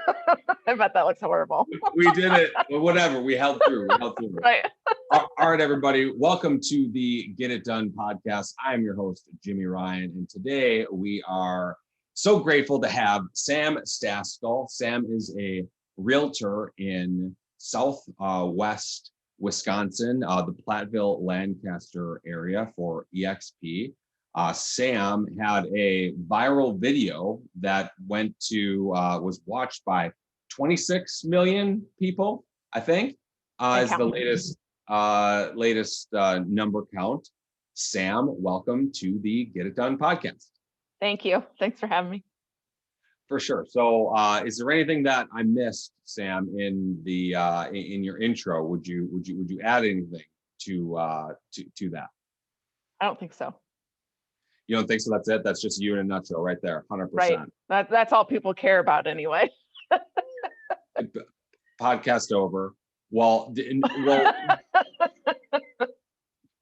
I bet that looks horrible. We did it. Well, whatever. We held through. We held through. Right. All right, everybody. Welcome to the Get It Done podcast. I am your host, Jimi Ryan, and today we are so grateful to have Sam Staskal. Sam is a realtor in southwest Wisconsin, the Platteville, Lancaster area for EXP. Sam had a viral video that was watched by 26 million people, I think, is the latest number count. Sam, welcome to the Get It Done podcast. Thank you. Thanks for having me. For sure. So, is there anything that I missed, Sam, in the in your intro? Would you add anything to that? I don't think so. You don't think so? That's it. That's just you in a nutshell, right there, 100%. Right. That's all people care about anyway. Podcast over. Well,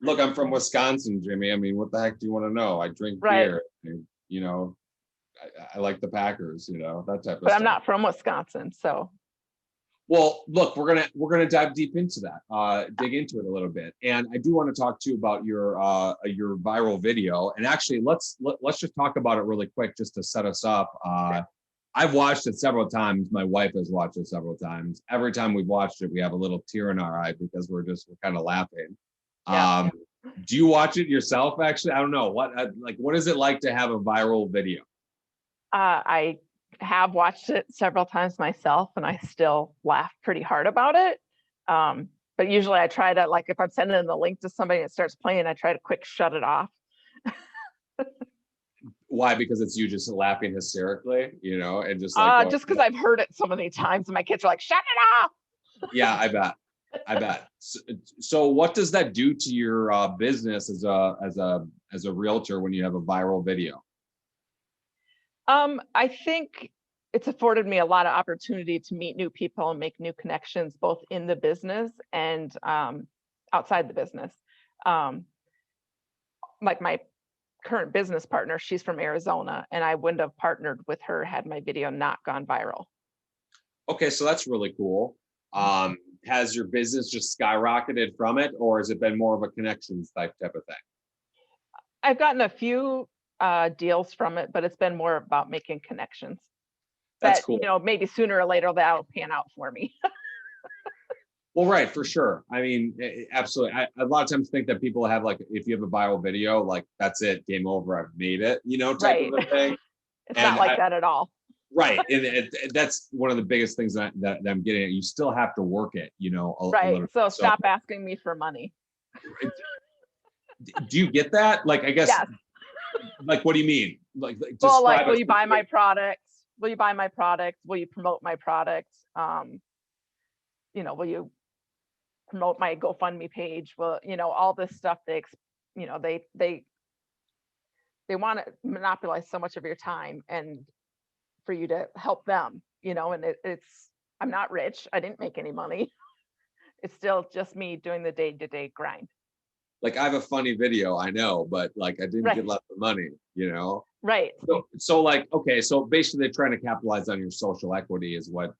look, I'm from Wisconsin, Jimmy. I mean, what the heck do you want to know? I drink beer. And, I like the Packers. That type of but stuff. I'm not from Wisconsin, so. Well, look, we're gonna dive deep into that, dig into it a little bit, and I do want to talk to you about your viral video. And actually, let's just talk about it really quick, just to set us up. I've watched it several times. My wife has watched it several times. Every time we've watched it, we have a little tear in our eye because we're kind of laughing. Yeah. Do you watch it yourself? Actually, I don't know what is it like to have a viral video? I have watched it several times myself, and I still laugh pretty hard about it. But usually I try to, like, if I'm sending the link to somebody and it starts playing, I try to quick shut it off. Why? Because it's you just laughing hysterically, and just just because I've heard it so many times, and my kids are like, "Shut it off." Yeah, I bet. So, what does that do to your business as a realtor when you have a viral video? I think it's afforded me a lot of opportunity to meet new people and make new connections, both in the business and outside the business. Like my current business partner, she's from Arizona, and I wouldn't have partnered with her had my video not gone viral. Okay, so that's really cool. Has your business just skyrocketed from it, or has it been more of a connections type of thing? I've gotten a few deals from it, but it's been more about making connections. That's cool. Maybe sooner or later that'll pan out for me. Well, right, for sure. I mean, absolutely. I a lot of times think that people have, like, if you have a viral video, like, that's it, game over, I've made it, type of a thing. It's not like that at all. Right, and that's one of the biggest things that I'm getting at. You still have to work it, Right. So stop asking me for money. Do you get that? Like, I guess. Yes. Like, what do you mean? Like will you buy my products? Will you buy my products? Will you promote my products? Will you promote my GoFundMe page? Well, all this stuff. They want to monopolize so much of your time, and for you to help them, and I'm not rich. I didn't make any money. It's still just me doing the day-to-day grind. Like, I have a funny video, I know, but like, I didn't get lots of money, Right. So like, okay, so basically they're trying to capitalize on your social equity is what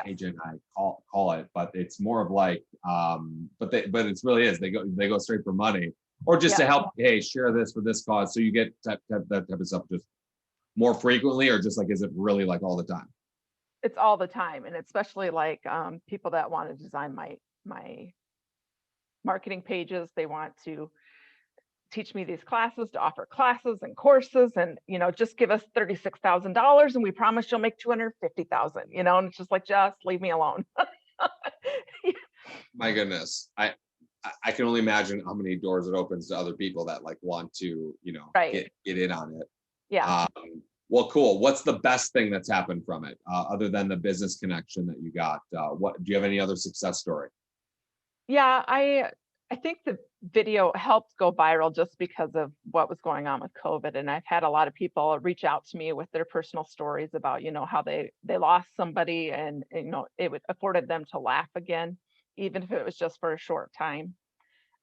AJ and I call it, but it's more of like, but it really is. They go straight for money, or just to help. Hey, share this for this cause, so you get that type of stuff just more frequently, or just like, is it really like all the time? It's all the time, and especially like people that want to design my marketing pages. They want to teach me these classes, to offer classes and courses, and just give us $36,000 and we promise you'll make $250,000, and it's just like, just leave me alone. My goodness. I can only imagine how many doors it opens to other people that like want to, get in on it. Yeah. Well, cool. What's the best thing that's happened from it, other than the business connection that you got? What do you have any other success story? Yeah, I think the video helped go viral just because of what was going on with COVID. And I've had a lot of people reach out to me with their personal stories about, how they lost somebody, and, it afforded them to laugh again, even if it was just for a short time.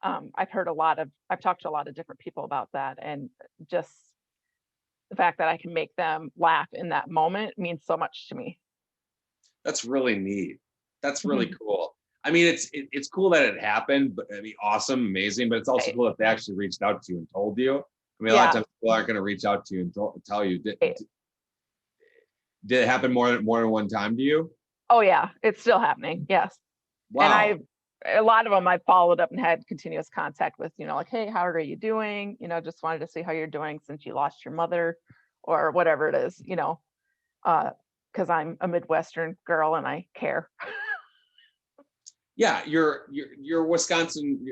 I've talked to a lot of different people about that, and just the fact that I can make them laugh in that moment means so much to me. That's really neat. That's really Mhm. cool. I mean, it's cool that it happened, but I mean, awesome, amazing. But it's also Right. cool that they actually reached out to you and told you. I mean, a lot of Yeah. times people aren't going to reach out to you and tell you. Right. Did it happen more than one time to you? Oh yeah, it's still happening. Yes. And Wow. a lot of them I followed up and had continuous contact with, like, hey, how are you doing? Just wanted to see how you're doing since you lost your mother or whatever it is, because I'm a Midwestern girl and I care. Yeah, you're Wisconsin.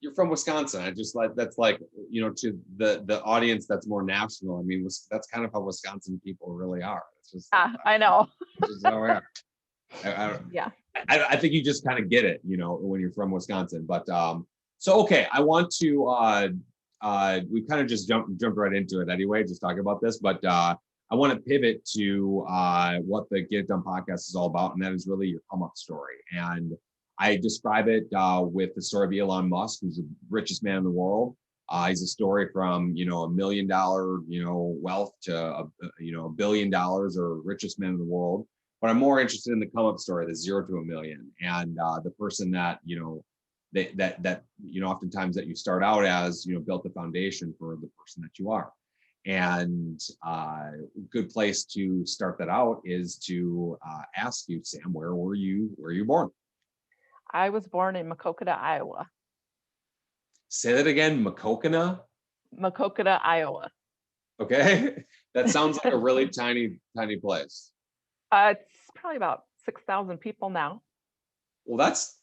You're from Wisconsin. I just like that's like to the audience that's more national. I mean, that's kind of how Wisconsin people really are. It's just I know. it's just how we are. I, Yeah. I think you just kind of get it, when you're from Wisconsin. But so okay, I want to we kind of just jumped right into it anyway, just talking about this, but I want to pivot to what the Get It Done podcast is all about, and that is really your come up story. And I describe it with the story of Elon Musk, who's the richest man in the world. He's a story from $1 million wealth to $1 billion, or richest man in the world. But I'm more interested in the come up story, the 0 to 1 million, and the person that oftentimes that you start out as built the foundation for the person that you are. And a good place to start that out is to ask you, Sam, where were you born? I was born in Maquoketa, Iowa. Say that again, Makokina. Maquoketa, Iowa. Okay, that sounds like a really tiny place. It's probably about 6,000 people now. Well, It that's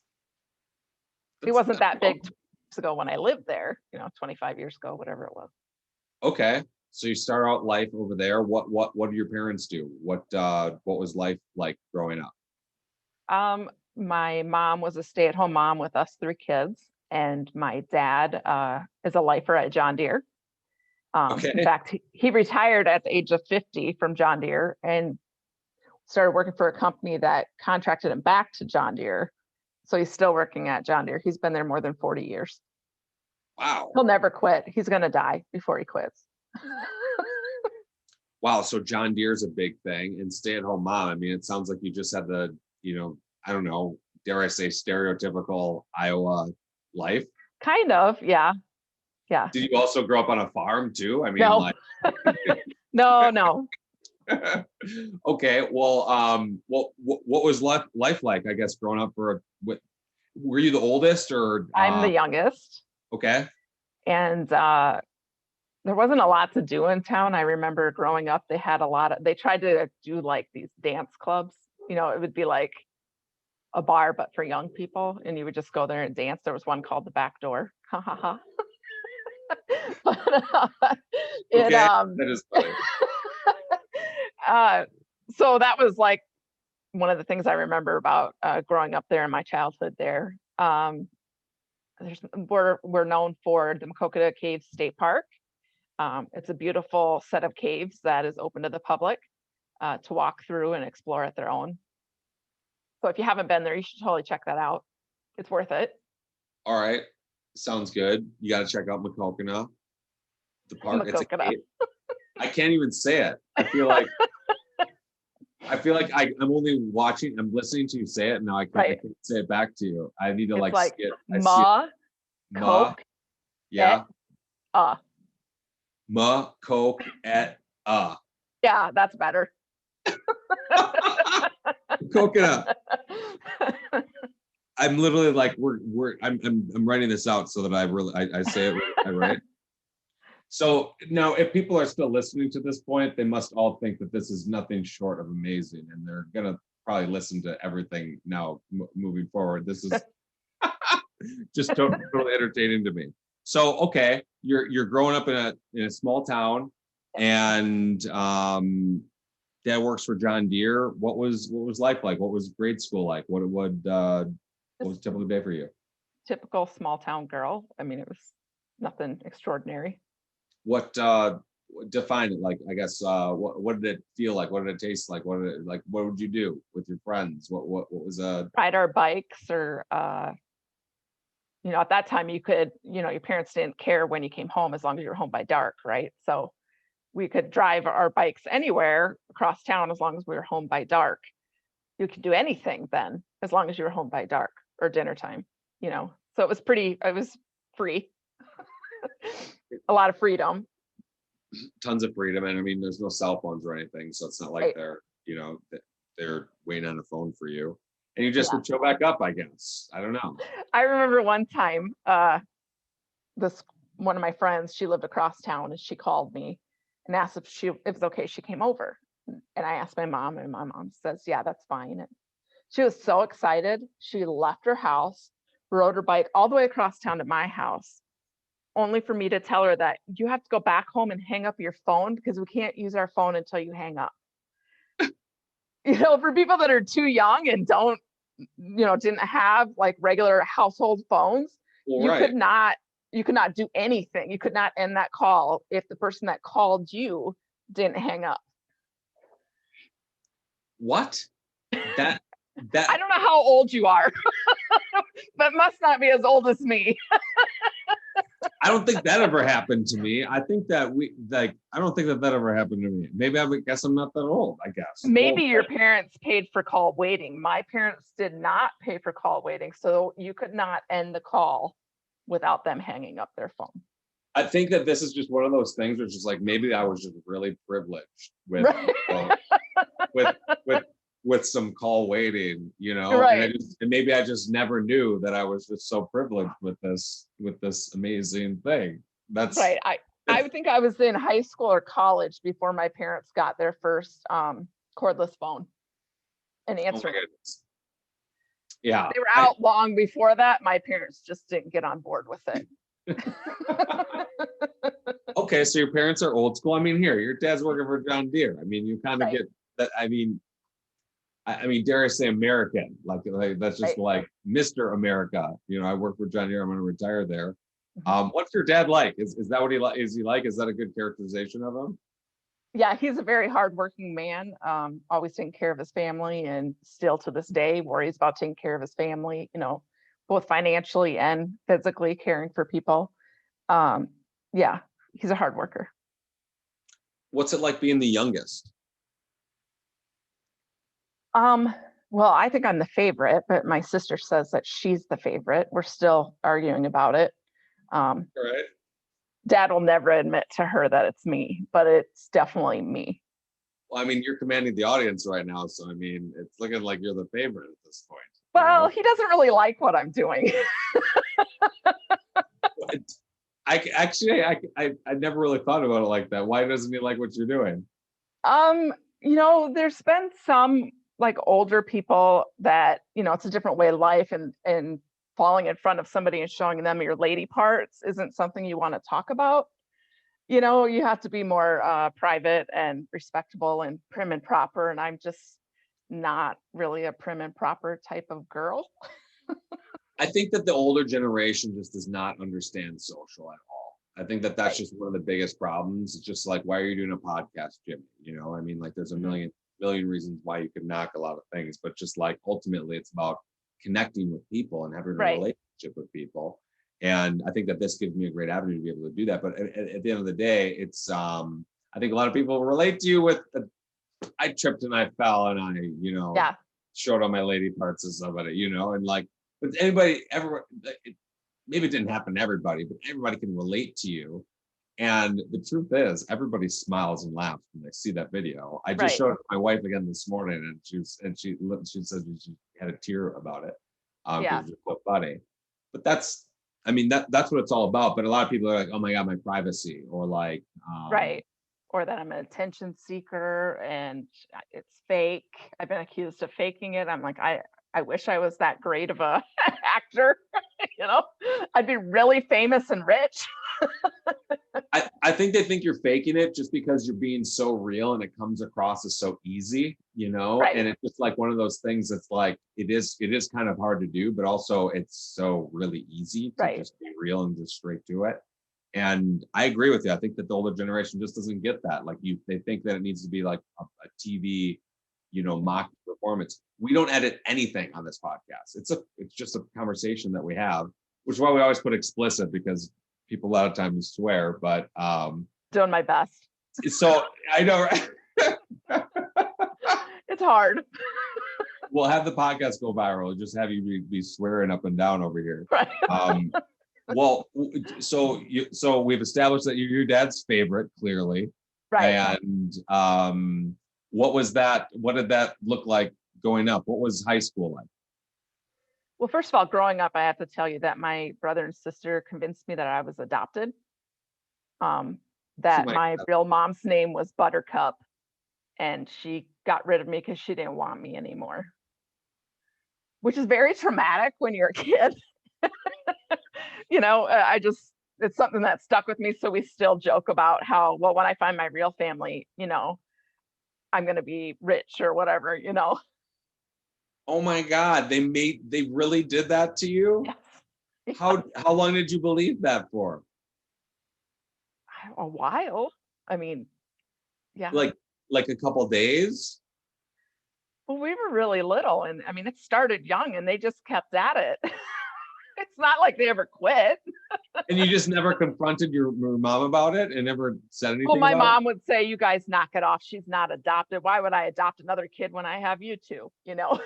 wasn't that well, big years ago when I lived there, 25 years ago, whatever it was. okay. So you start out life over there. What do your parents do? What was life like growing up? My mom was a stay-at-home mom with us three kids, and my dad is a lifer at John Deere. In Okay. fact, he retired at the age of 50 from John Deere and started working for a company that contracted him back to John Deere. So he's still working at John Deere. He's been there more than 40 years. Wow. He'll never quit. He's going to die before he quits. Wow. So John Deere's a big thing, and stay at home mom. I mean, it sounds like you just had I don't know, dare I say, stereotypical Iowa life. Kind of, yeah. Yeah. Did you also grow up on a farm too? I mean, No, like, no. okay. What was life like? I guess growing up were you the oldest or I'm the youngest. okay? And there wasn't a lot to do in town. I remember growing up, they tried to do like these dance clubs. It would be like a bar, but for young people, and you would just go there and dance. There was one called the Back Door. Ha ha ha. But it Okay, that is funny. uh, so that was like one of the things I remember about growing up there in my childhood there. We're known for the Maquoketa Caves State Park. It's a beautiful set of caves that is open to the public to walk through and explore at their own. So if you haven't been there, you should totally check that out. It's worth it. All right, sounds good. You got to check out Makokina, the park. It's a Maquoketa. cave. I can't even say it. I'm only watching. I'm listening to you say it, and now I Right. can't say it back to you. I need to It's see like it. I see it. ma, Ma, coke, yeah. et, uh. Ma, coke, et, Yeah, that's better. Coconut. I'm literally like I'm writing this out so that I say it right. So now, if people are still listening to this point, they must all think that this is nothing short of amazing, and they're gonna probably listen to everything now moving forward. This is just totally entertaining to me. So okay, you're growing up in a small town, and dad works for John Deere. What was life like? What was grade school like? What was a typical day for you? Typical small town girl. I mean, it was nothing extraordinary. What define it? Like, I guess what did it feel like? What did it taste like? What would you do with your friends? What was Ride our bikes, or at that time you could, your parents didn't care when you came home as long as you were home by dark, right? So we could drive our bikes anywhere across town as long as we were home by dark. you could do anything then, as long as you were home by dark or dinner time, So it was free, a lot of freedom. Tons of freedom. And I mean, there's no cell phones or anything. So it's not like Right. they're waiting on the phone for you. And you just Yeah. would show back up, I guess. I don't know. I remember one time, this one of my friends, she lived across town, and she called me and asked if it was okay she came over. And I asked my mom, and my mom says, yeah, that's fine. And she was so excited. She left her house, rode her bike all the way across town to my house, only for me to tell her that you have to go back home and hang up your phone because we can't use our phone until you hang up. For people that are too young and didn't have like regular household phones, Well, you right. could not do anything. You could not end that call if the person that called you didn't hang up. What? That I don't know how old you are, but must not be as old as me. I don't think that ever happened to me. I think that I don't think that ever happened to me. Maybe I guess I'm not that old, I guess. Maybe your parents paid for call waiting. My parents did not pay for call waiting. So you could not end the call without them hanging up their phone. I think that this is just one of those things where it's just like, maybe I was just really privileged with, with some call waiting, Right. and maybe I just never knew that I was just so privileged with this amazing thing. That's right. I would think I was in high school or college before my parents got their first cordless phone and answering. Yeah. They were out long before that. My parents just didn't get on board with it. Okay, so your parents are old school. I mean, your dad's working for John Deere. I mean, you kind of get that. I mean, dare I say American? Like that's just like Mr. America. I work for John Deere. I'm going to retire there. What's your dad like? Is that what he like? Is he like? Is that a good characterization of him? Yeah, he's a very hardworking man. Always taking care of his family, and still to this day worries about taking care of his family. Both financially and physically caring for people. Yeah, he's a hard worker. What's it like being the youngest? Well, I think I'm the favorite, but my sister says that she's the favorite. We're still arguing about it. All right. Dad will never admit to her that it's me, but it's definitely me. Well, I mean, you're commanding the audience right now, so I mean, it's looking like you're the favorite at this point. Well, he doesn't really like what I'm doing. I never really thought about it like that. Why doesn't he like what you're doing? There's been some like older people that, it's a different way of life, and falling in front of somebody and showing them your lady parts isn't something you want to talk about. You have to be more private and respectable and prim and proper. And I'm just not really a prim and proper type of girl. I think that the older generation just does not understand social at all. I think that that's just one of the biggest problems. It's just like, why are you doing a podcast, Jimmy? I mean, like there's a million reasons why you could knock a lot of things, but just like ultimately it's about connecting with people and having a relationship with people. And I think that this gives me a great avenue to be able to do that. But at the end of the day, it's I think a lot of people relate to you with I tripped and I fell and I, showed all my lady parts to somebody, and like, but anybody ever, maybe it didn't happen to everybody, but everybody can relate to you. And the truth is, everybody smiles and laughs when they see that video. I just showed it to my wife again this morning, and she said she had a tear about it. It was just so funny. But that's what it's all about. But a lot of people are like, "Oh my God, my privacy," or like, or that I'm an attention seeker and it's fake. I've been accused of faking it. I'm like, I wish I was that great of a actor. I'd be really famous and rich. I think they think you're faking it just because you're being so real and it comes across as so easy, and it's just like one of those things that's like, it is kind of hard to do, but also it's so really easy to just be real and just straight to it. And I agree with you. I think that the older generation just doesn't get that. Like they think that it needs to be like a TV, mock performance. We don't edit anything on this podcast. It's just a conversation that we have, which is why we always put explicit, because people a lot of times swear, but doing my best. So I know, right? It's hard. we'll have the podcast go viral. Just have you be swearing up and down over here. Right. Well, so we've established that you're your dad's favorite, clearly. Right. And what was that? What did that look like going up? What was high school like? Well, first of all, growing up, I have to tell you that my brother and sister convinced me that I was adopted. That my real mom's name was Buttercup, and she got rid of me because she didn't want me anymore, which is very traumatic when you're a kid. It's something that stuck with me. So we still joke about how, well, when I find my real family, I'm going to be rich or whatever. Oh my God, they really did that to you? Yes. How long did you believe that for? A while. I mean, yeah. Like a couple days? Well, we were really little, and I mean, it started young, and they just kept at it. It's not like they ever quit. And you just never confronted your mom about it and never said anything Well, my about mom would say, "You guys knock it off. She's not adopted. Why would I adopt another kid when I have you two?" So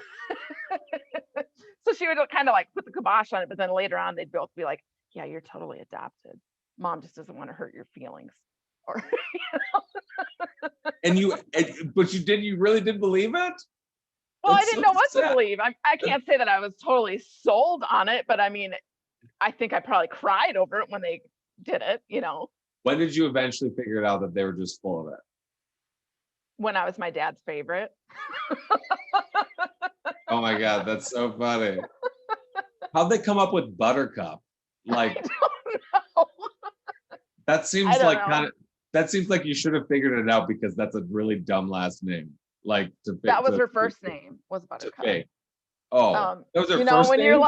she would kind of like put the kibosh on it, but then later on, they'd both be like, "Yeah, you're totally adopted. Mom just doesn't want to hurt your feelings." Or, But you really did believe it? Well, I didn't know what to believe. I can't say that I was totally sold on it, but I mean, I think I probably cried over it when they did it, When did you eventually figure it out that they were just full of it? When I was my dad's favorite. Oh my God, that's so funny. How'd they come up with Buttercup? Like, I don't know. that seems that seems like you should have figured it out because that's a really dumb last name. Like that was her first name, was Buttercup. Oh, that was her first when name?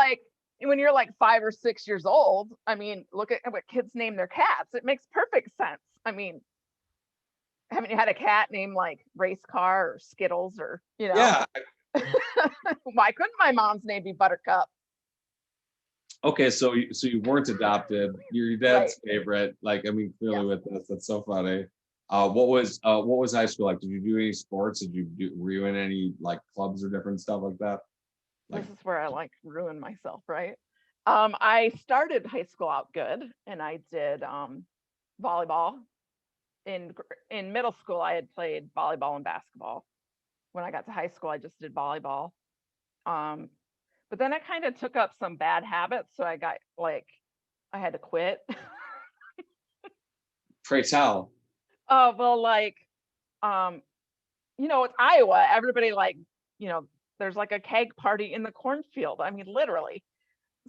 when you're like 5 or 6 years old, I mean, look at what kids name their cats. It makes perfect sense. I mean, haven't you had a cat named like Race Car or Skittles or Yeah. Why couldn't my mom's name be Buttercup? Okay, so you weren't adopted. You're your dad's favorite. Like, I mean, clearly with this, that's so funny. What was high school like? Did you do any sports? Were you in any like clubs or different stuff like that? This is where I like ruin myself, right? I started high school out good, and I did volleyball. In middle school, I had played volleyball and basketball. When I got to high school, I just did volleyball. But then I kind of took up some bad habits, so I got I had to quit. Pray tell. Oh, well, it's Iowa. Everybody there's like a keg party in the cornfield. I mean, literally.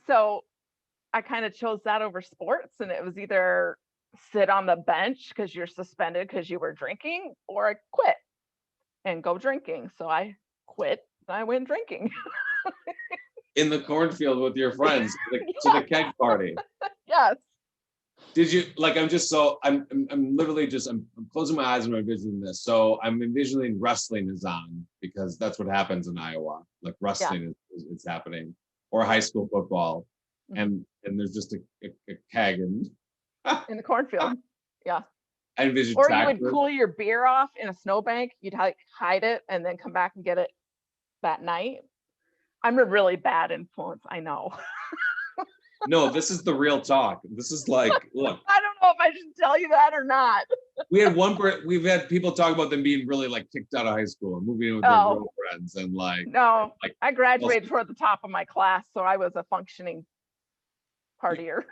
So I kind of chose that over sports, and it was either sit on the bench because you're suspended because you were drinking, or I quit and go drinking. So I quit. I went drinking. In the cornfield with your friends to the keg party. Yes. Did you I'm literally I'm closing my eyes when I'm envisioning this. So I'm envisioning wrestling is on because that's what happens in Iowa. Like wrestling is happening, or high school football, and there's just a keg and in the cornfield. Yeah. I envision or you would cool your beer off in a snowbank. You'd hide it and then come back and get it that night. I'm a really bad influence, I know. No, this is the real talk. This is like, look. I don't know if I should tell you that or not. We've had people talk about them being really like kicked out of high school and moving in with their girlfriends and No, I graduated toward the top of my class, so I was a functioning partier.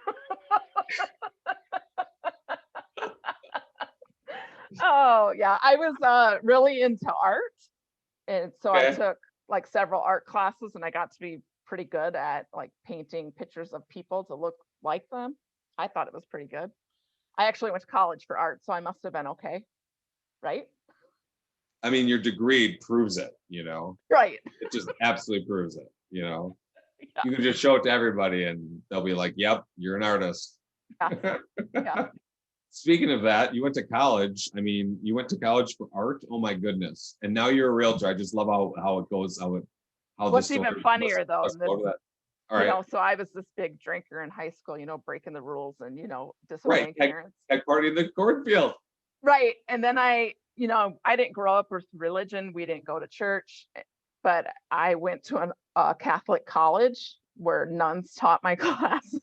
Oh yeah, I was really into art, and so I took like several art classes, and I got to be pretty good at like painting pictures of people to look like them. I thought it was pretty good. I actually went to college for art, so I must have been okay, right? I mean, your degree proves it, Right. It just absolutely proves it, Yeah. You can just show it to everybody and they'll be like, yep, you're an artist. Yeah. Yeah. Speaking of that, you went to college. I mean, you went to college for art. Oh my goodness. And now you're a realtor. I just love how it goes, What's even funnier though, all right. So I was this big drinker in high school, breaking the rules and, disobeying parents. Keg party in the cornfield. Right. And then I didn't grow up with religion. We didn't go to church. but I went to a Catholic college where nuns taught my classes.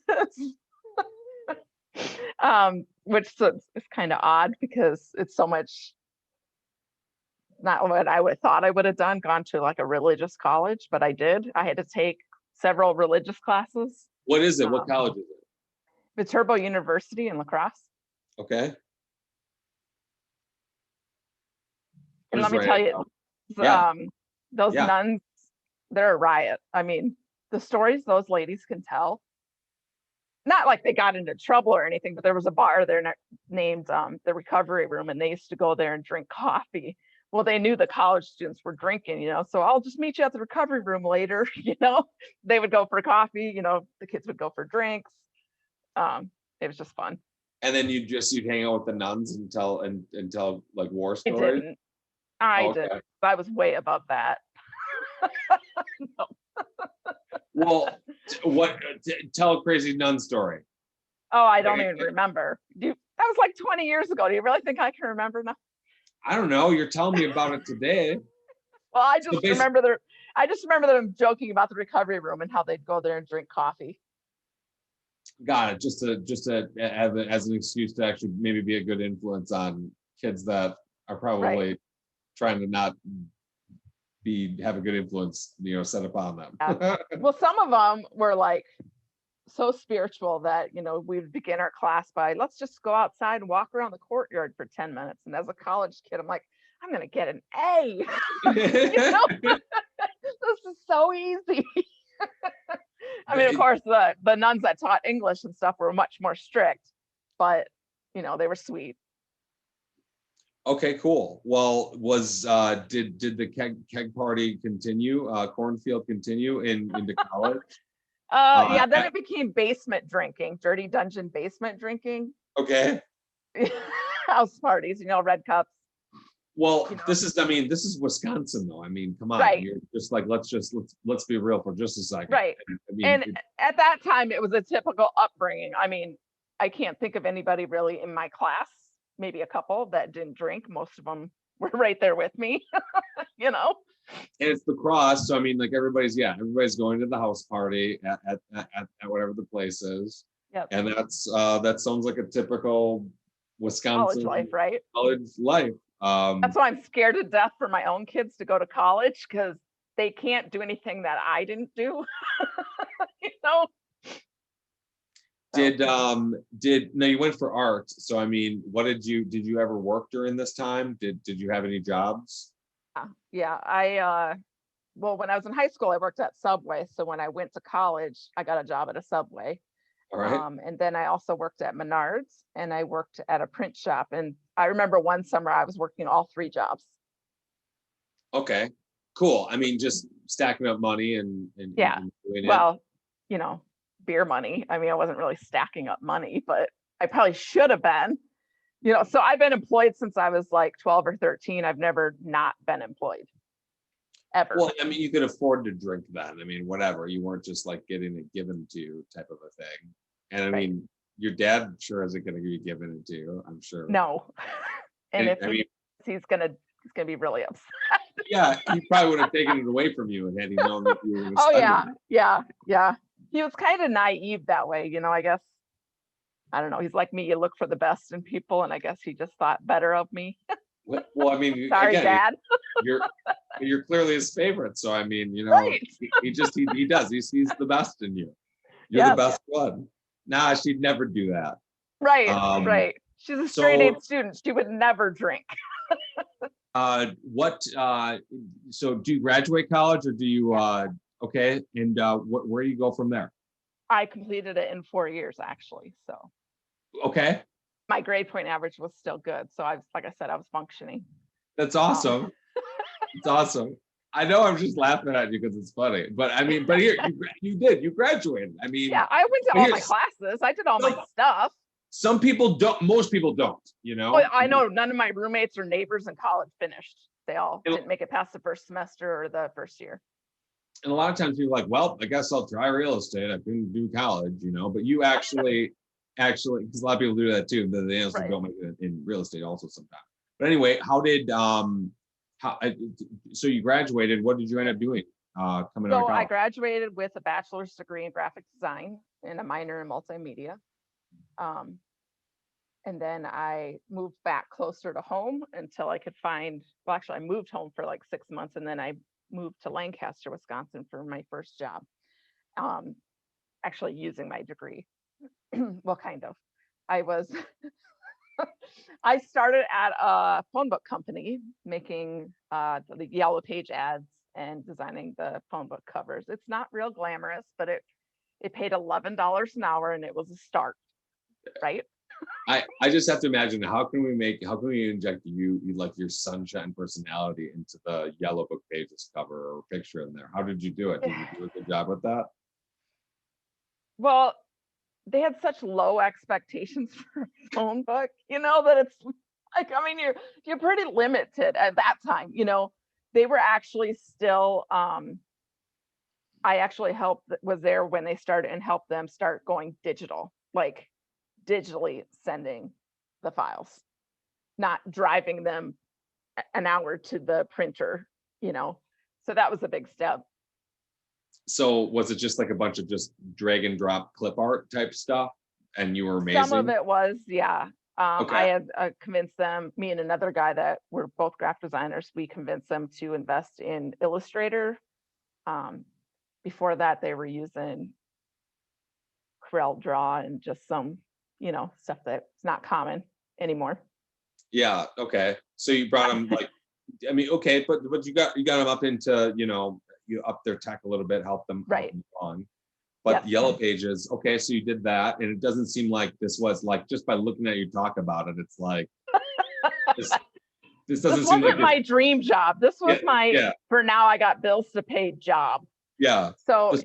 Which is kind of odd because it's so much not what I would thought I would have done, gone to like a religious college, but I did. I had to take several religious classes. What is it? What college is it? Viterbo University in La Crosse. Okay. And Just let me write tell it you, down. Yeah. those Yeah. nuns, they're a riot. I mean, the stories those ladies can tell, not like they got into trouble or anything, but there was a bar there named the Recovery Room, and they used to go there and drink coffee. Well, they knew the college students were drinking, so I'll just meet you at the Recovery Room later. They would go for coffee, the kids would go for drinks. It was just fun. And then you'd hang out with the nuns and tell like war I stories. didn't. I Okay. didn't. I was way above that. No. Well, tell a crazy nun story. Oh, I don't even remember. That was like 20 years ago. Do you really think I can remember now? I don't know. You're telling me about it today. Well, I just remember them joking about the Recovery Room and how they'd go there and drink coffee. Got it. Just to as an excuse to actually maybe be a good influence on kids that are probably trying to not have a good influence, set upon them. Yeah. Well, some of them were like so spiritual that we would begin our class by, let's just go outside and walk around the courtyard for 10 minutes. And as a college kid, I'm like, I'm gonna get an A. This is so easy. I mean, of course, the nuns that taught English and stuff were much more strict, but they were sweet. Okay, cool. Well, did the keg party continue? Cornfield continue into college? Yeah, then it became basement drinking, dirty dungeon basement drinking. Okay. House parties, red cups. Well, this is Wisconsin though. I mean, come on. Right. You're just like, let's be real for just a second. Right. I mean, and at that time it was a typical upbringing. I mean, I can't think of anybody really in my class, maybe a couple that didn't drink. Most of them were right there with me. And it's the cross. So I mean, like everybody's going to the house party at whatever the place is. Yep. And that sounds like a typical Wisconsin college life, right? College life. That's why I'm scared to death for my own kids to go to college, because they can't do anything that I didn't do. No, you went for art. So I mean, did you ever work during this time? Did you have any jobs? Yeah, well, when I was in high school, I worked at Subway. So when I went to college, I got a job at a Subway. All right. And then I also worked at Menards, and I worked at a print shop. And I remember one summer I was working all 3 jobs. Okay, cool. I mean, just stacking up money and yeah. And doing well, beer money. I mean, I wasn't really stacking up money, but I probably should have been. So I've been employed since I was like 12 or 13. I've never not been employed. Ever. Well, I mean, you could afford to drink then. I mean, whatever. You weren't just like getting it given to you type of a thing. And I mean, your dad sure isn't going to be giving it to you, I'm sure. No. And if he's gonna be really upset. Yeah, he probably would have taken it away from you had he known that you were going to Oh yeah. He was kind of naive that way, I guess. I don't know. He's like me. You look for the best in people, and I guess he just thought better of me. Well, I mean, sorry, again, Dad. You're clearly his favorite, so I mean, right. he does. He sees the best in you. You're the best one. Nah, she'd never do that. Right, right. She's a straight A student. She would never drink. So do you graduate college, or do you? Okay, and where do you go from there? I completed it in 4 years, actually. So. Okay. My grade point average was still good. So like I said, I was functioning. That's awesome. It's awesome. I know I'm just laughing at you because it's funny, but I mean, here, you graduated. I mean. Yeah, I went to all my classes. I did all my stuff. Some people don't, most people don't, Well, I know none of my roommates or neighbors in college finished. They all didn't make it past the first semester or the first year. And a lot of times people are like, well, I guess I'll try real estate. I couldn't do college, but you actually, because a lot of people do that too. They also don't make it in real estate also sometimes. But anyway, how did How, so you graduated. What did you end up doing coming out of So I college? graduated with a bachelor's degree in graphic design and a minor in multimedia. Um, and then I moved back closer to home until I could find, well, actually, I moved home for like 6 months, and then I moved to Lancaster, Wisconsin for my first job, um, actually using my degree. Well, kind of. I was, I started at a phone book company making the yellow page ads and designing the phone book covers. It's not real glamorous, but it paid $11 an hour and it was a start, right? I just have to imagine how can we inject you like your sunshine personality into the yellow book pages cover or picture in there? How did you do it? Did you do a good job with that? Well, they had such low expectations for a phone book, that it's like, I mean, you're pretty limited at that time, They were actually still I actually was there when they started and helped them start going digital, like digitally sending the files, not driving them an hour to the printer, you know. So that was a big step. So was it just like a bunch of just drag and drop clip art type stuff and you were Some of amazing? it was, yeah. I Okay. had convinced them, me and another guy that were both graphic designers, we convinced them to invest in Illustrator. Um, Before that, they were using Corel Draw and just some, stuff that's not common anymore. Yeah, okay. So you brought them like, I mean, okay, but you got them up into, you up their tech a little bit, help Right. them on. But Yes. Yellow Pages, okay, so you did that, and it doesn't seem like this was like just by looking at you talk about it, it's like this this This doesn't seem like wasn't this. my dream job. This was Yeah, my, yeah, for now I got bills to pay job. yeah. So, This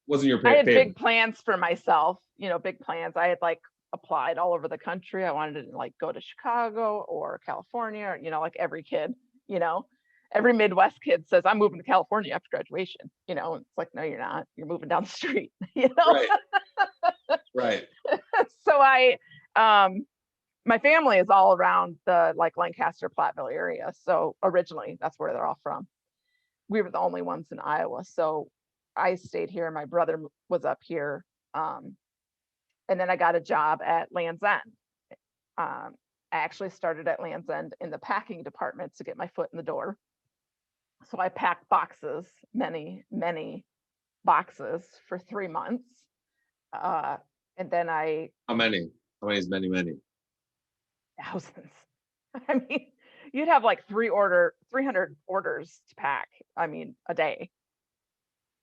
wasn't your I had favorite. big plans for myself, big plans. I had like applied all over the country. I wanted to like go to Chicago or California, like every kid, you know, every Midwest kid says, I'm moving to California after graduation. It's like, no, you're not. You're moving down the street, Right, right. So my family is all around the like Lancaster, Platteville area. So originally that's where they're all from. We were the only ones in Iowa. So I stayed here. My brother was up here. And then I got a job at Land's End. I actually started at Land's End in the packing department to get my foot in the door. So I packed boxes, many, many boxes for 3 months. And then How many? How many is many, many? thousands. I mean, you'd have like 300 orders to pack. I mean, a day.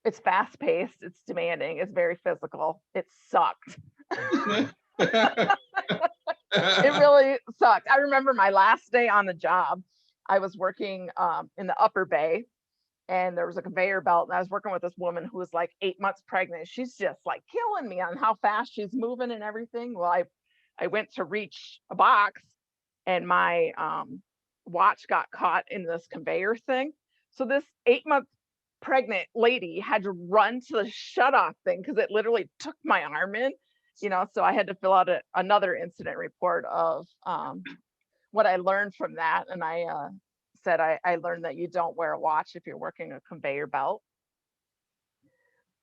It's fast paced. It's demanding. It's very physical. It sucked. It really sucked. I remember my last day on the job. I was working in the upper bay, and there was a conveyor belt, and I was working with this woman who was like 8 months pregnant. She's just like killing me on how fast she's moving and everything. Well, I went to reach a box, and my watch got caught in this conveyor thing. So this 8 month pregnant lady had to run to the shut off thing because it literally took my arm in. So I had to fill out another incident report of what I learned from that. And I said, I learned that you don't wear a watch if you're working a conveyor belt.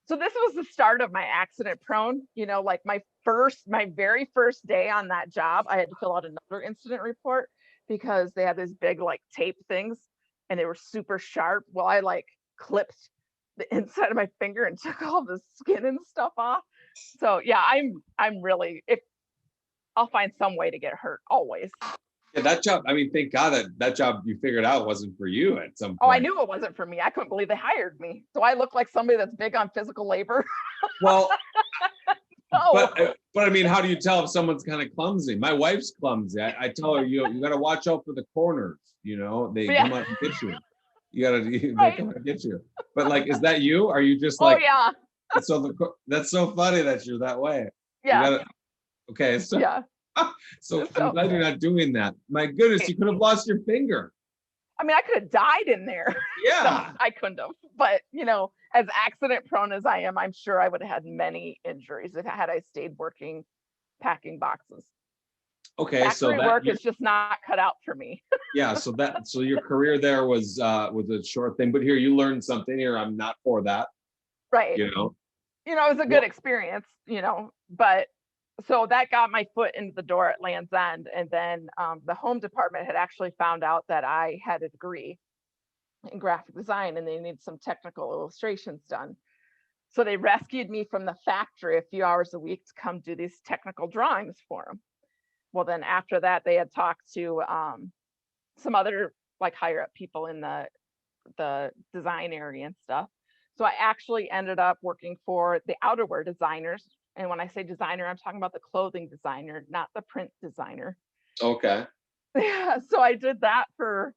So this was the start of my accident prone, like my very first day on that job, I had to fill out another incident report because they had these big like tape things and they were super sharp. Well, I like clipped the inside of my finger and took all the skin and stuff off. So yeah, I'm really, if I'll find some way to get hurt always. Yeah, that job. I mean, thank God that job you figured out wasn't for you at some Oh, I point. knew it wasn't for me. I couldn't believe they hired me. Do I look like somebody that's big on physical labor? Well, No. but I mean, how do you tell if someone's kind of clumsy? My wife's clumsy. I tell her you got to watch out for the corners. They Yeah. come out and get you. They Right. come out and get you. But like, is that you? Are you just Oh like? yeah. So that's so funny that you're that way. Yeah. Okay, so Yeah. so I'm glad you're not doing that. My goodness, you could have lost your finger. I mean, I could have died in there. Yeah. No, I couldn't have. But, as accident prone as I am, I'm sure I would have had many injuries had I stayed working, packing boxes. Okay, so Factory work is just not cut out for me. yeah, so your career there was a short thing, but here you learned something. Here, I'm not for that, Right. you know. It was a good Well, experience, but so that got my foot into the door at Land's End. And then the home department had actually found out that I had a degree in graphic design and they needed some technical illustrations done. So they rescued me from the factory a few hours a week to come do these technical drawings for them. Well, then after that, they had talked to some other like higher up people in the design area and stuff. So I actually ended up working for the outerwear designers. And when I say designer, I'm talking about the clothing designer, not the print designer. okay. Yeah. So I did that for,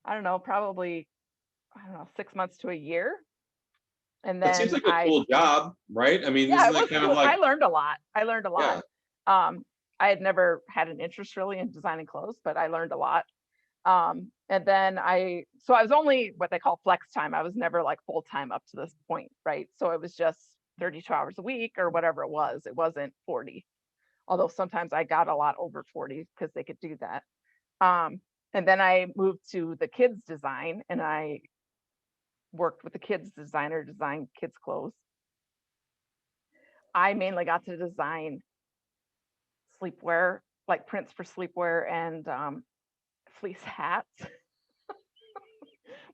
I don't know, probably, 6 months to a year. And That seems then like a cool job, right? I mean, yeah, isn't it that was kind of cool. like, I learned a lot. I learned a lot. yeah, Um, I had never had an interest really in designing clothes, but I learned a lot. And then so I was only what they call flex time. I was never like full time up to this point, right? So it was just 32 hours a week or whatever it was. It wasn't 40, although sometimes I got a lot over 40 because they could do that. And then I moved to the kids design and I worked with the kids designer, design kids clothes. I mainly got to design sleepwear, like prints for sleepwear and fleece hats,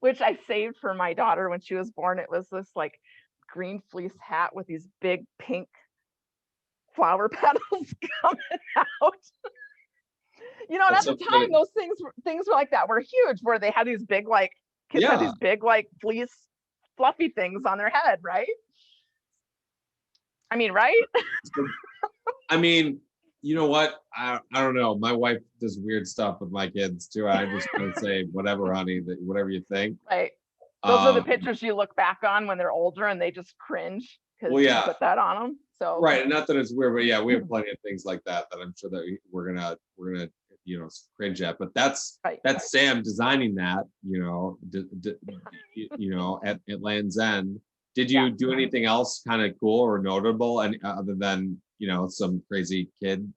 which I saved for my daughter when she was born. It was this like green fleece hat with these big pink flower petals coming out. And that's at so the time, funny. those things were like that were huge, where they had these big like kids had Yeah. these big like fleece fluffy things on their head, right? I mean, right? So, I mean, you know what? I don't know. My wife does weird stuff with my kids too. I just kind of say, whatever, honey, that whatever you think. Right. Those are the Um, pictures you look back on when they're older and they just cringe because well, you yeah, put that on them. So, right. And not that it's weird, but yeah, we have plenty of things like that that I'm sure that we're gonna cringe at. But that's right. that's Sam designing that, at Land's End. Did Yeah. you do anything else kind of cool or notable, and other than some crazy kid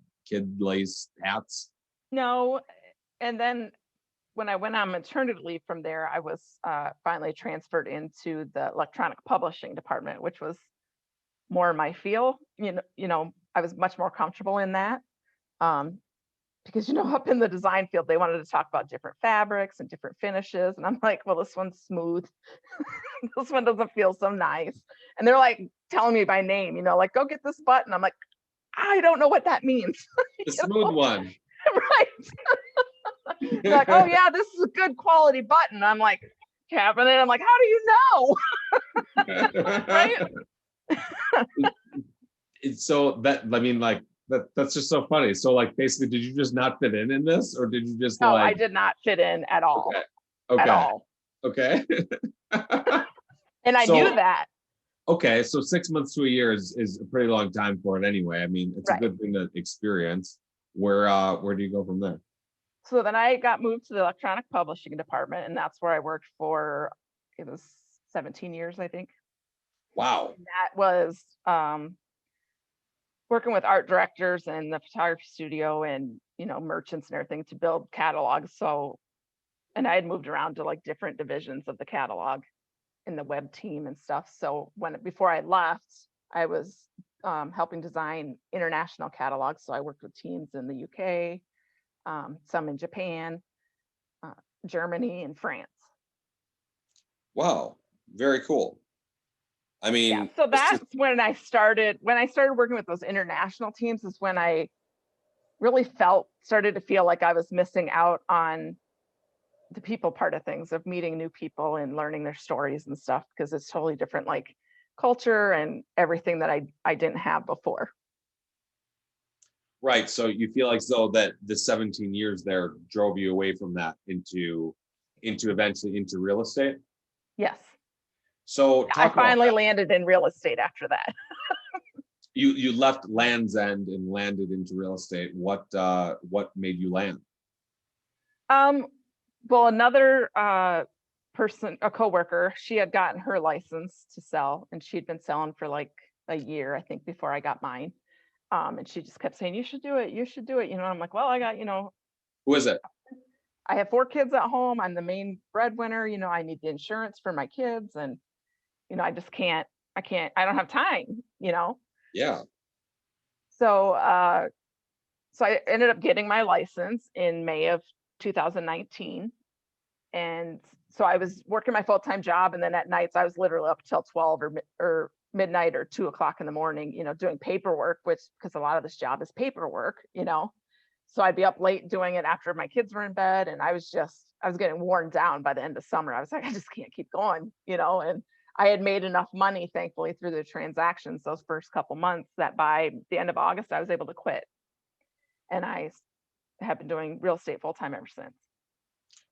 lace hats? No. And then when I went on maternity leave from there, I was finally transferred into the electronic publishing department, which was more my feel. I was much more comfortable in that um, because up in the design field, they wanted to talk about different fabrics and different finishes, and I'm like, well, this one's smooth. This one doesn't feel so nice, and they're like telling me by name, like go get this button. I'm like, I don't know what that means. The smooth one. Right. They're like, oh yeah, this is a good quality button. I'm like, tapping it. I'm like, how do you know? Right? So that, I mean, like that's just so funny. So like basically, did you just not fit in this, or did you just No, I like, did not fit in at all. okay, At okay, all. okay? And I knew So that. okay, so 6 months to a year is a pretty long time for it anyway. I mean, it's a Right. good thing to experience. Where do you go from there? So then I got moved to the electronic publishing department, and that's where I worked for, it was 17 years, I think. Wow. And that was working with art directors and the photography studio and, merchants and everything to build catalogs. So, and I had moved around to like different divisions of the catalog in the web team and stuff. So before I left, I was helping design international catalogs. So I worked with teams in the UK, some in Japan, uh, Germany, and France. Wow. Very cool. I Yeah, mean, so it's just that's when I started. When I started working with those international teams, is when I really started to feel like I was missing out on the people part of things, of meeting new people and learning their stories and stuff, because it's totally different, like culture and everything that I didn't have before. right. So you feel like though that the 17 years there drove you away from that into eventually into real estate. Yes. So I talk about finally that. landed in real estate after that. You left Land's End and landed into real estate. What made you land? Um, well, another person, a coworker, she had gotten her license to sell, and she'd been selling for like a year, I think, before I got mine. And she just kept saying, you should do it. You should do it. I'm like, well, I got, Who is it? I have 4 kids at home. I'm the main breadwinner. I need the insurance for my kids. And, I just can't, I don't have time. Yeah. So, so I ended up getting my license in May of 2019. And so I was working my full-time job. And then at nights, I was literally up till 12 or midnight or 2 o'clock in the morning, doing paperwork, which, because a lot of this job is paperwork. So I'd be up late doing it after my kids were in bed. And I was getting worn down by the end of summer. I was like, I just can't keep going. And I had made enough money, thankfully, through the transactions those first couple months that by the end of August, I was able to quit. And I have been doing real estate full time ever since.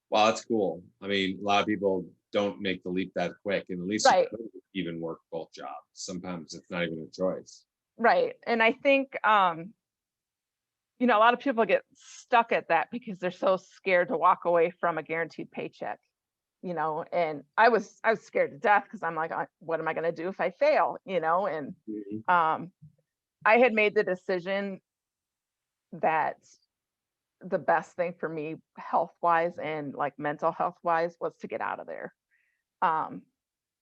Wow, that's cool. I mean, a lot of people don't make the leap that quick, and at least Right. you could even work both jobs. Sometimes it's not even a choice. Right. And I think, a lot of people get stuck at that because they're so scared to walk away from a guaranteed paycheck. And I was scared to death because I'm like, what am I going to do if I fail? And Mhm. I had made the decision that the best thing for me health wise and like mental health wise was to get out of there. Um,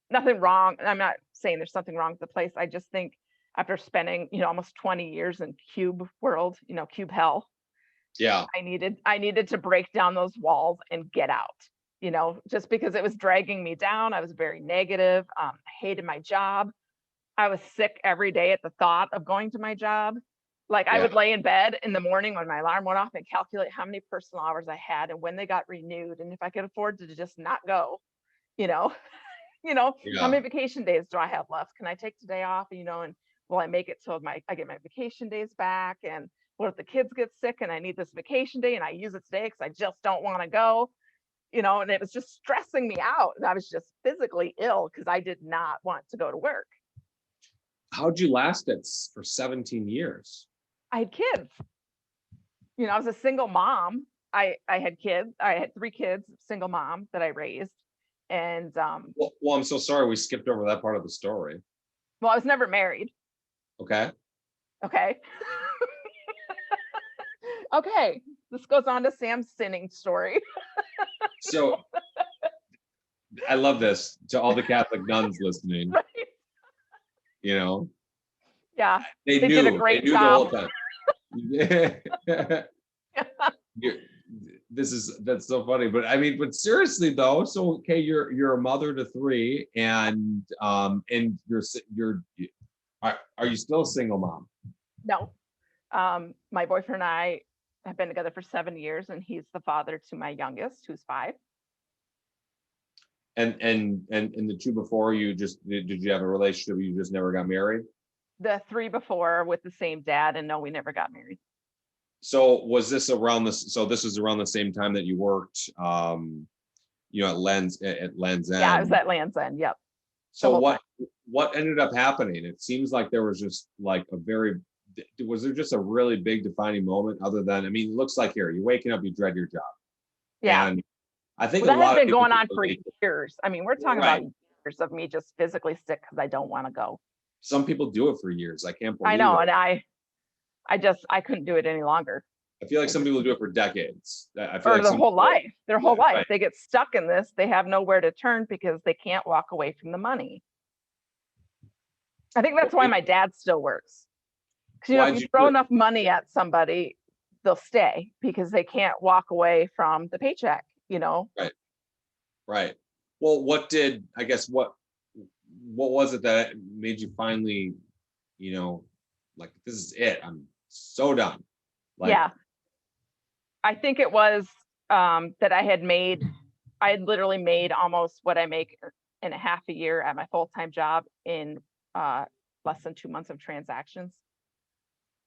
Nothing wrong. I'm not saying there's something wrong with the place. I just think after spending, almost 20 years in cube world, cube hell, Yeah. I needed to break down those walls and get out. Just because it was dragging me down. I was very negative. I hated my job. I was sick every day at the thought of going to my job. Like I Yeah. would lay in bed in the morning when my alarm went off and calculate how many personal hours I had and when they got renewed and if I could afford to just not go, you know, how Yeah. many vacation days do I have left? Can I take today off? And will I make it till I get my vacation days back? And what if the kids get sick and I need this vacation day and I use it today because I just don't want to go? And it was just stressing me out. And I was just physically ill because I did not want to go to work. How'd you last it for 17 years? I had kids. I was a single mom. I had kids. I had 3 kids, single mom that I raised. And Well, I'm so sorry we skipped over that part of the story. well, I was never married. Okay. Okay. Okay. This goes on to Sam's sinning story. So I love this to all the Catholic nuns listening. Right? You know, Yeah. they They knew did a great the whole job. time. That's so funny. But I mean, but seriously though, so okay, you're a mother to 3, and you're are you still a single mom? No. My boyfriend and I have been together for 7 years, and he's the father to my youngest, who's 5. And the 2 before you did you have a relationship? You just never got married? The 3 before with the same dad, and no, we never got married. So was this around this? So this was around the same time that you worked, at Lens End. Yeah, I was at Land's End. Yep. So what ended up happening? It seems like there was just like was there just a really big defining moment other than, I mean, it looks like here, you're waking up, you dread your job. Yeah. And I think Well, a that lot had of been people going can on for relate. years. I mean, we're talking Right. about years of me just physically sick because I don't want to go. Some people do it for years. I can't believe I know, it. and I couldn't do it any longer. I feel like some people do it for decades. I feel Or like their some whole people, life. Their whole yeah, life. right. They get stuck in this. They have nowhere to turn because they can't walk away from the money. I think that's why my dad still works. Because if Why'd you you throw do it? enough money at somebody, they'll stay because they can't walk away from the paycheck. Right. Right. Well, what was it that made you finally, like, this is it. I'm so done. Like, Yeah. I think it was that I had literally made almost what I make in a half a year at my full-time job in less than 2 months of transactions,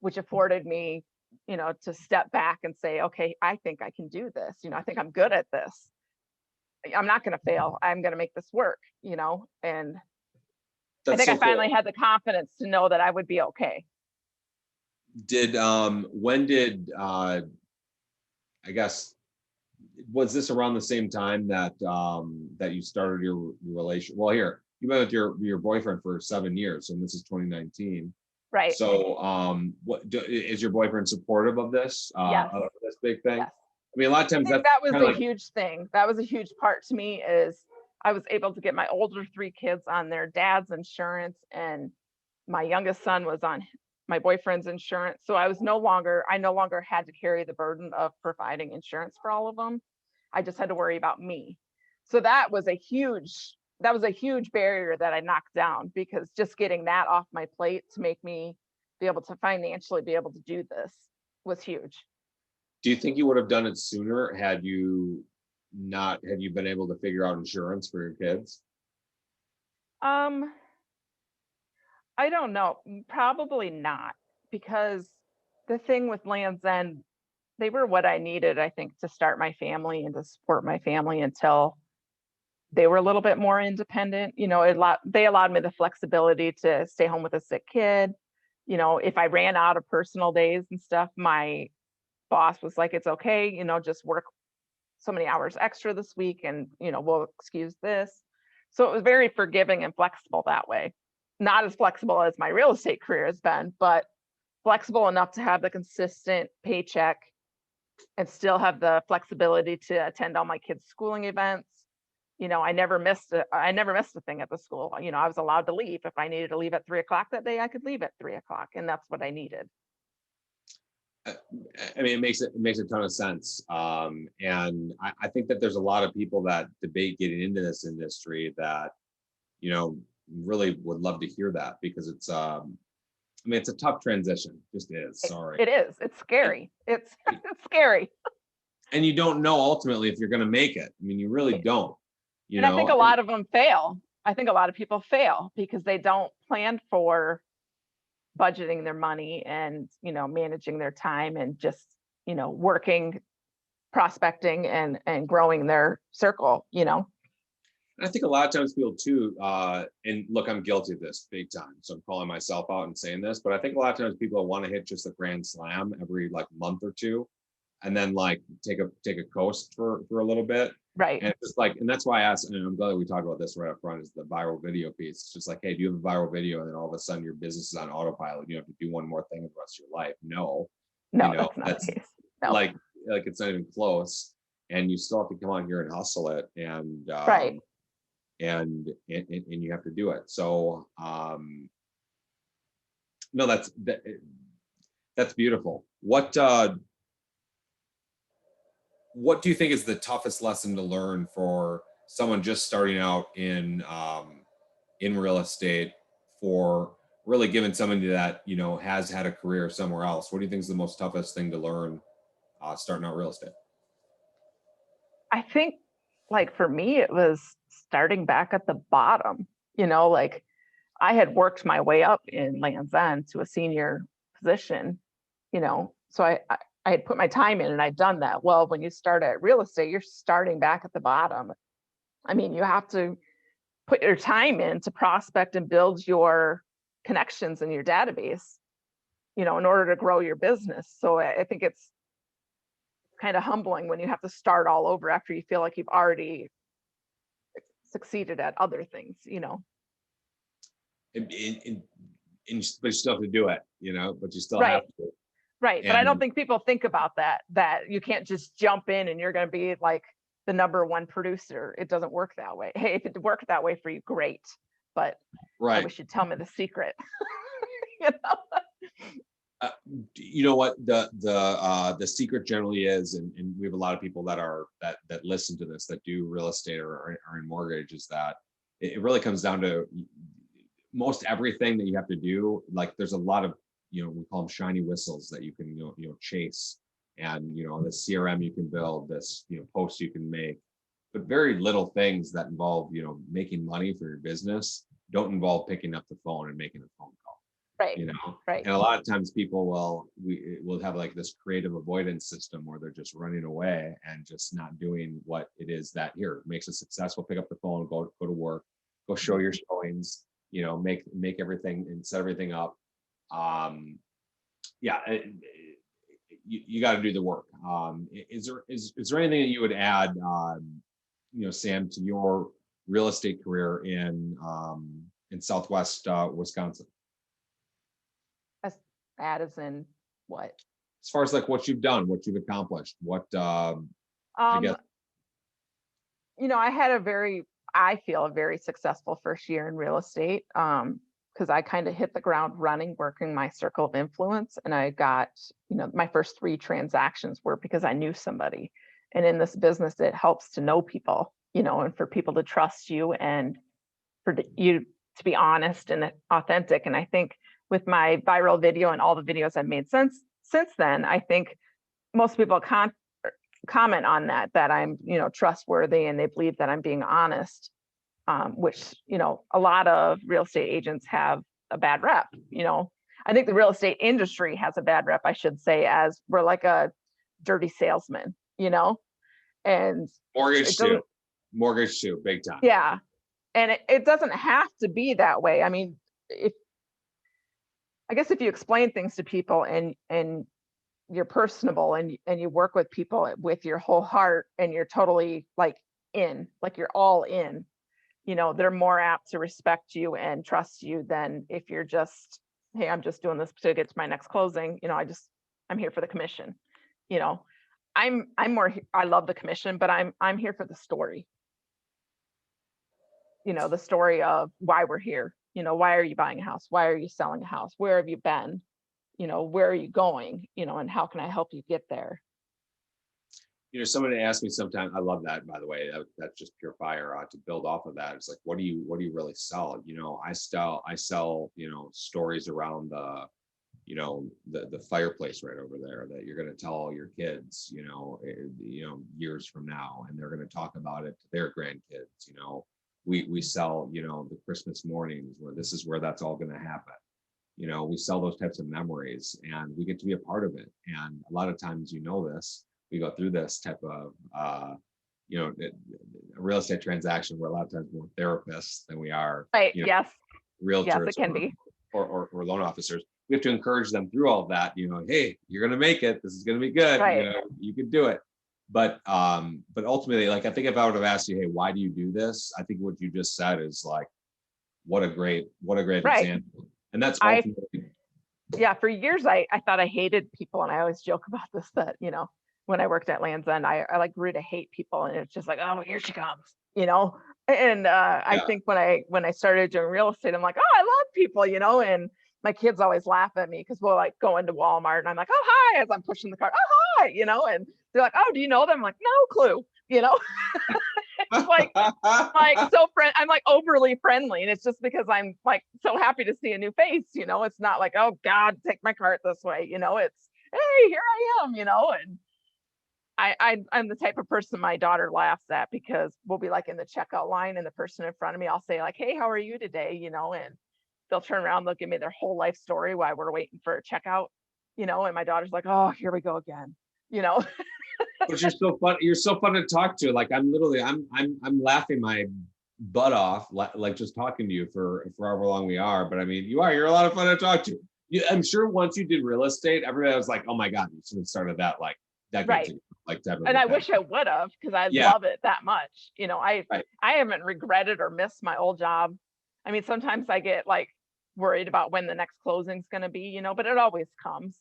which afforded me, to step back and say, okay, I think I can do this. I think I'm good at this. I'm not going to fail. I'm going to make this work. And I that's think I so finally cool. had the confidence to know that I would be okay. When did I guess, was this around the same time that that you started your relation? Well, here, you've been with your boyfriend for 7 years, and this is 2019. Right. So, is your boyfriend supportive Yes. of this big thing? Yes. I mean, a lot of I times think that's that was kind a of like, huge thing. That was a huge part to me is I was able to get my older 3 kids on their dad's insurance, and my youngest son was on my boyfriend's insurance. So I no longer had to carry the burden of providing insurance for all of them. I just had to worry about me. So that was a huge barrier that I knocked down, because just getting that off my plate to make me be able to financially be able to do this was huge. do you think you would have done it sooner had you been able to figure out insurance for your kids? Um, I don't know. Probably not, because the thing with Land's End, they were what I needed, I think, to start my family and to support my family until they were a little bit more independent. They allowed me the flexibility to stay home with a sick kid. If I ran out of personal days and stuff, my boss was like, it's okay, just work so many hours extra this week, and we'll excuse this. So it was very forgiving and flexible that way. Not as flexible as my real estate career has been, but flexible enough to have the consistent paycheck and still have the flexibility to attend all my kids' schooling events. I never missed a thing at the school. I was allowed to leave. If I needed to leave at 3 o'clock that day, I could leave at 3 o'clock, and that's what I needed. Uh, I mean, it makes a ton of sense. And I think that there's a lot of people that debate getting into this industry that, you know, really would love to hear that, because I mean, it's a tough transition, just is, sorry. It is. It's And, scary. It's it's scary. and you don't know ultimately if you're going to make it. I mean, you really don't, you And I think know, a lot of them fail. I think a lot of people fail because they don't plan for budgeting their money and, managing their time, and just, working, prospecting, and growing their circle. and I think a lot of times people too, and look, I'm guilty of this big time. So I'm calling myself out and saying this, but I think a lot of times people want to hit just a grand slam every like month or two, and then like take a coast for a little bit. Right. And it's just like, and that's why I asked, and I'm glad that we talked about this right up front, is the viral video piece. It's just like, hey, do you have a viral video? And then all of a sudden your business is on autopilot. You have to do one more thing the rest of your life. No, No, that's not the that's case. No. like it's not even close. And you still have to come on here and hustle it. Right. And you have to do it. So no, that's beautiful. What do you think is the toughest lesson to learn for someone just starting out in real estate, for really giving somebody that has had a career somewhere else? What do you think is the most toughest thing to learn starting out real estate? I think, like, for me, it was starting back at the bottom. Like, I had worked my way up in Land's End to a senior position, so I had put my time in and I'd done that. Well, when you start at real estate, you're starting back at the bottom. I mean, you have to put your time in to prospect and build your connections in your database, in order to grow your business. So I think it's kind of humbling when you have to start all over after you feel like you've already succeeded at other things. But you still have to do it, but you still have Right. to. Right. But I don't And think people think about that you can't just jump in and you're going to be like the number one producer. It doesn't work that way. Hey, if it worked that way for you, great. But I right. wish you'd tell me the secret. you know? uh, you know what the secret generally is, and we have a lot of people that listen to this that do real estate or in mortgage, is that it really comes down to most everything that you have to do. Like, there's a lot of, we call them shiny whistles that you can chase, and the CRM you can build, this post you can make, but very little things that involve making money for your business don't involve picking up the phone and making a phone call. Right. Right. And a lot of times people will have like this creative avoidance system where they're just running away and just not doing what it is that here makes us successful. Pick up the phone, go to work, go show your showings, make everything and set everything up. Yeah, you got to do the work. Is there anything that you would add, Sam, to your real estate career in Southwest Wisconsin? That is in what? As far as like what you've done, what you've accomplished, what I guess. Um, I had I feel a very successful first year in real estate. Because I kind of hit the ground running, working my circle of influence. And I got, my first 3 transactions were because I knew somebody. And in this business, it helps to know people, and for people to trust you and for you to be honest and authentic. And I think with my viral video and all the videos I've made since then, I think most people comment on that I'm, trustworthy, and they believe that I'm being honest, which, a lot of real estate agents have a bad rep. I think the real estate industry has a bad rep, I should say, as we're like a dirty salesman, and Mortgage too, big time. yeah. And it doesn't have to be that way. I mean, I guess if you explain things to people and you're personable and you work with people with your whole heart and you're totally like you're all in, they're more apt to respect you and trust you than if you're just, hey, I'm just doing this to get to my next closing. I'm here for the commission. I love the commission, but I'm here for the story. The story of why we're here. Why are you buying a house? Why are you selling a house? Where have you been? Where are you going? And how can I help you get there? Somebody asked me sometime, I love that, by the way, that's just pure fire. To build off of that, it's like, what do you really sell? I sell, stories around the fireplace right over there that you're going to tell all your kids, years from now, and they're going to talk about it to their grandkids. We sell, the Christmas mornings where this is where that's all going to happen. We sell those types of memories, and we get to be a part of it. And a lot of times, this, we go through this type of, a real estate transaction where a lot of times we're therapists than we are, right. Yes. Realtors, yes, it can be, or loan officers. We have to encourage them through all of that. Hey, you're going to make it. This is going to be good. Right. You can do it. But ultimately, like, I think if I would have asked you, hey, why do you do this? I think what you just said is like, what a great right. example. And that's ultimately. For years, I thought I hated people. And I always joke about this, that, when I worked at Land's End, I like grew to hate people. And it's just like, oh, here she comes, and I think when I started doing real estate, I'm like, oh, I love people, and my kids always laugh at me because we'll like go into Walmart and I'm like, oh, hi, as I'm pushing the cart, oh, hi, and they're like, oh, do you know them? I'm like, no clue, It's like I'm like overly friendly, and it's just because I'm like so happy to see a new face. It's not like, oh God, take my cart this way. It's, hey, here I am. And I'm the type of person my daughter laughs at, because we'll be like in the checkout line and the person in front of me, I'll say like, hey, how are you today? And they'll turn around, they'll give me their whole life story while we're waiting for a checkout. And my daughter's like, oh, here we go again. But you're so fun. You're so fun to talk to. Like, I'm laughing my butt off, like just talking to you for however long we are. But I mean, you're a lot of fun to talk to. I'm sure once you did real estate, everybody was like, oh my God, you should have started that like decades right. ago. Like, and I wish I would have, because I love it that much. I haven't regretted or missed my old job. I mean, sometimes I get like worried about when the next closing's going to be, but it always comes.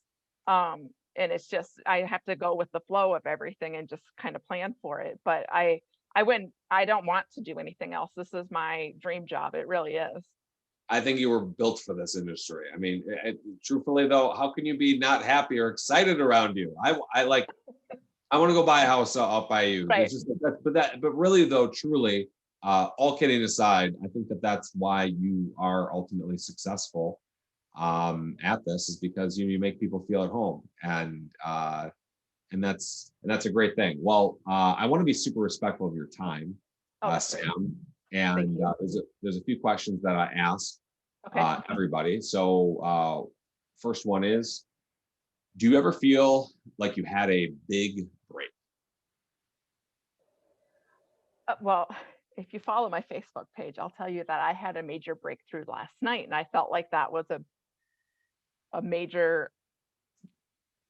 And it's just, I have to go with the flow of everything and just kind of plan for it. But I don't want to do anything else. This is my dream job. It really is. I think you were built for this industry. I mean, truthfully though, how can you be not happy or excited around you? I want to go buy a house out by you. Right. It's just but really though, truly, all kidding aside, I think that's why you are ultimately successful at this, is because you make people feel at home, and that's a great thing. Well, I want to be super respectful of your time, Sam, and there's a few questions that I ask everybody. So first one is, do you ever feel like you had a big break? Well, if you follow my Facebook page, I'll tell you that I had a major breakthrough last night, and I felt like that was a major,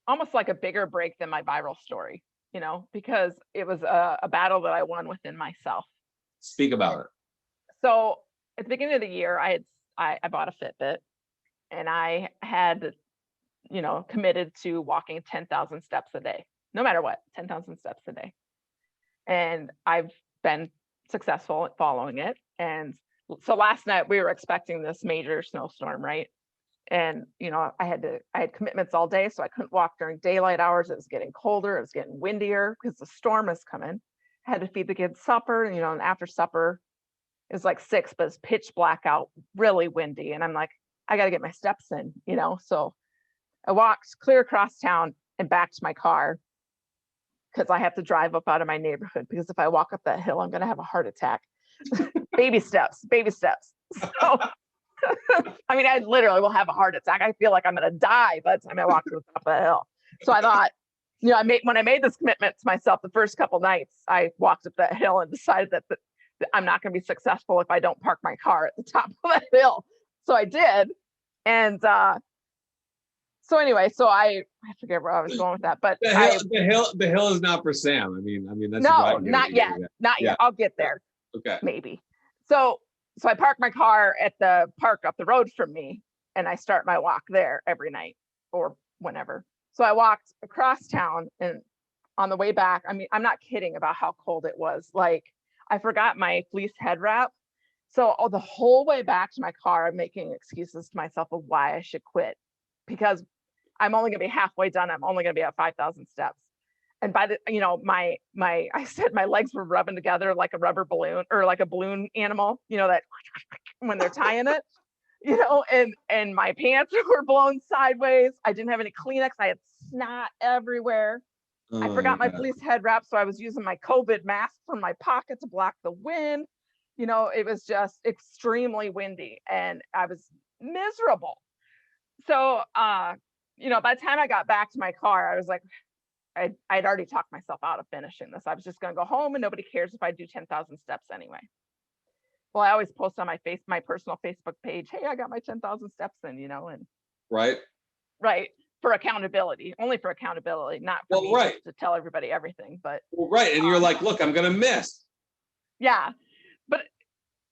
almost like a bigger break than my viral story, because it was a battle that I won within myself. Speak about it. So at the beginning of the year, I bought a Fitbit, and I had committed to walking 10,000 steps a day, no matter what, 10,000 steps a day. And I've been successful at following it. And so last night we were expecting this major snowstorm, right? And I had commitments all day, so I couldn't walk during daylight hours. It was getting colder, it was getting windier because the storm is coming. I had to feed the kids supper, and after supper it was like 6, but it's pitch black out, really windy. And I'm like, I got to get my steps in, So I walked clear across town and back to my car because I have to drive up out of my neighborhood, because if I walk up that hill, I'm going to have a heart attack. Baby steps, baby steps. So, I mean, I literally will have a heart attack. I feel like I'm going to die by the time I walk to the top of the hill. So I thought, when I made this commitment to myself the first couple nights, I walked up that hill and decided that I'm not going to be successful if I don't park my car at the top of that hill. So I did. And so anyway, so I forget where I was going with that, but the hill is not for Sam. I mean that's no, not yet, not yet. I'll get there. Okay, maybe. So I park my car at the park up the road from me, and I start my walk there every night or whenever. So I walked across town, and on the way back, I mean, I'm not kidding about how cold it was. Like, I forgot my fleece head wrap. So the whole way back to my car, I'm making excuses to myself of why I should quit, because I'm only going to be halfway done. I'm only going to be at 5,000 steps. And by the, I said my legs were rubbing together like a rubber balloon, or like a balloon animal, that when they're tying it, and my pants were blown sideways. I didn't have any Kleenex. I had snot everywhere. I forgot my fleece head wrap. So I was using my COVID mask from my pocket to block the wind. It was just extremely windy and I was miserable. So, by the time I got back to my car, I was like, I'd already talked myself out of finishing this. I was just going to go home and nobody cares if I do 10,000 steps anyway. Well, I always post on my personal Facebook page, hey, I got my 10,000 steps in, and right. For accountability, only for accountability, not for me to tell everybody everything, but right. And you're like, look, I'm going to miss. Yeah. But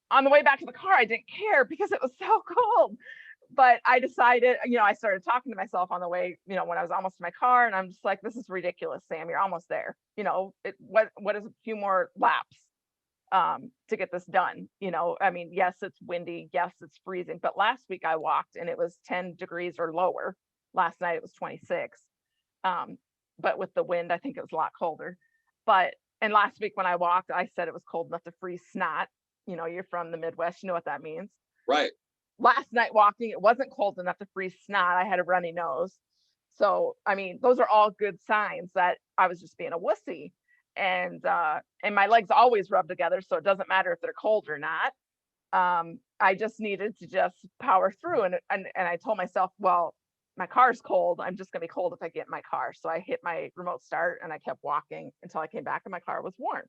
on the way back to the car, I didn't care because it was so cold. But I decided, I started talking to myself on the way, when I was almost to my car, and I'm just like, this is ridiculous, Sam, you're almost there. What is a few more laps to get this done? I mean, yes, it's windy. Yes, it's freezing. But last week I walked and it was 10 degrees or lower. Last night it was 26. But with the wind, I think it was a lot colder. And last week when I walked, I said it was cold enough to freeze snot. You're from the Midwest, you know what that means. Right. Last night walking, it wasn't cold enough to freeze snot. I had a runny nose. So, I mean, those are all good signs that I was just being a wussy. And my legs always rub together, so it doesn't matter if they're cold or not. I just needed to just power through. And I told myself, well, my car's cold. I'm just going to be cold if I get in my car. So I hit my remote start and I kept walking until I came back and my car was warm.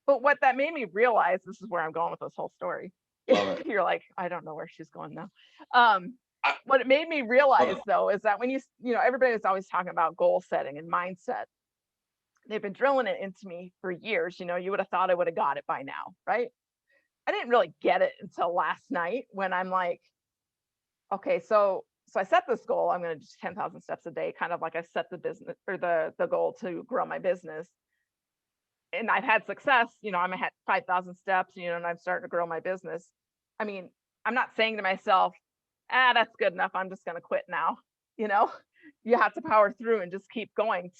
But what that made me realize, this is where I'm going with this whole story. You're like, I don't know where she's going now. What it made me realize, though, is that when everybody is always talking about goal setting and mindset. They've been drilling it into me for years. You would have thought I would have got it by now, right? I didn't really get it until last night when I'm like, okay, so I set this goal. I'm going to do 10,000 steps a day, kind of like I set the business or the goal to grow my business. And I've had success, I'm at 5,000 steps, and I'm starting to grow my business. I mean, I'm not saying to myself, that's good enough. I'm just going to quit now. You have to power through and just keep going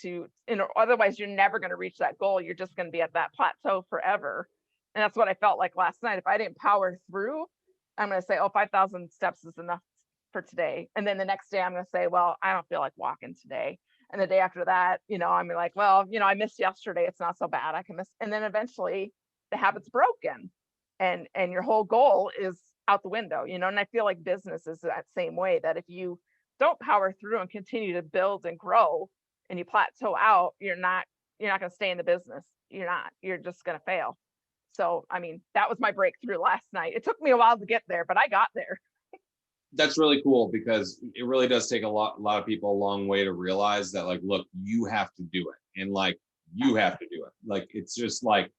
otherwise you're never going to reach that goal. You're just going to be at that plateau forever. And that's what I felt like last night. If I didn't power through, I'm going to say, 5,000 steps is enough for today. And then the next day I'm going to say, well, I don't feel like walking today. And the day after that, I'm like, well, I missed yesterday. It's not so bad. I can miss. And then eventually the habit's broken and your whole goal is out the window, and I feel like business is that same way, that if you don't power through and continue to build and grow and you plateau out, you're not going to stay in the business. You're just going to fail. So, I mean, that was my breakthrough last night. It took me a while to get there, but I got there. That's really cool because it really does take a lot of people a long way to realize that, like, look, you have to do it. And like, you have to do it. Like, it's just like,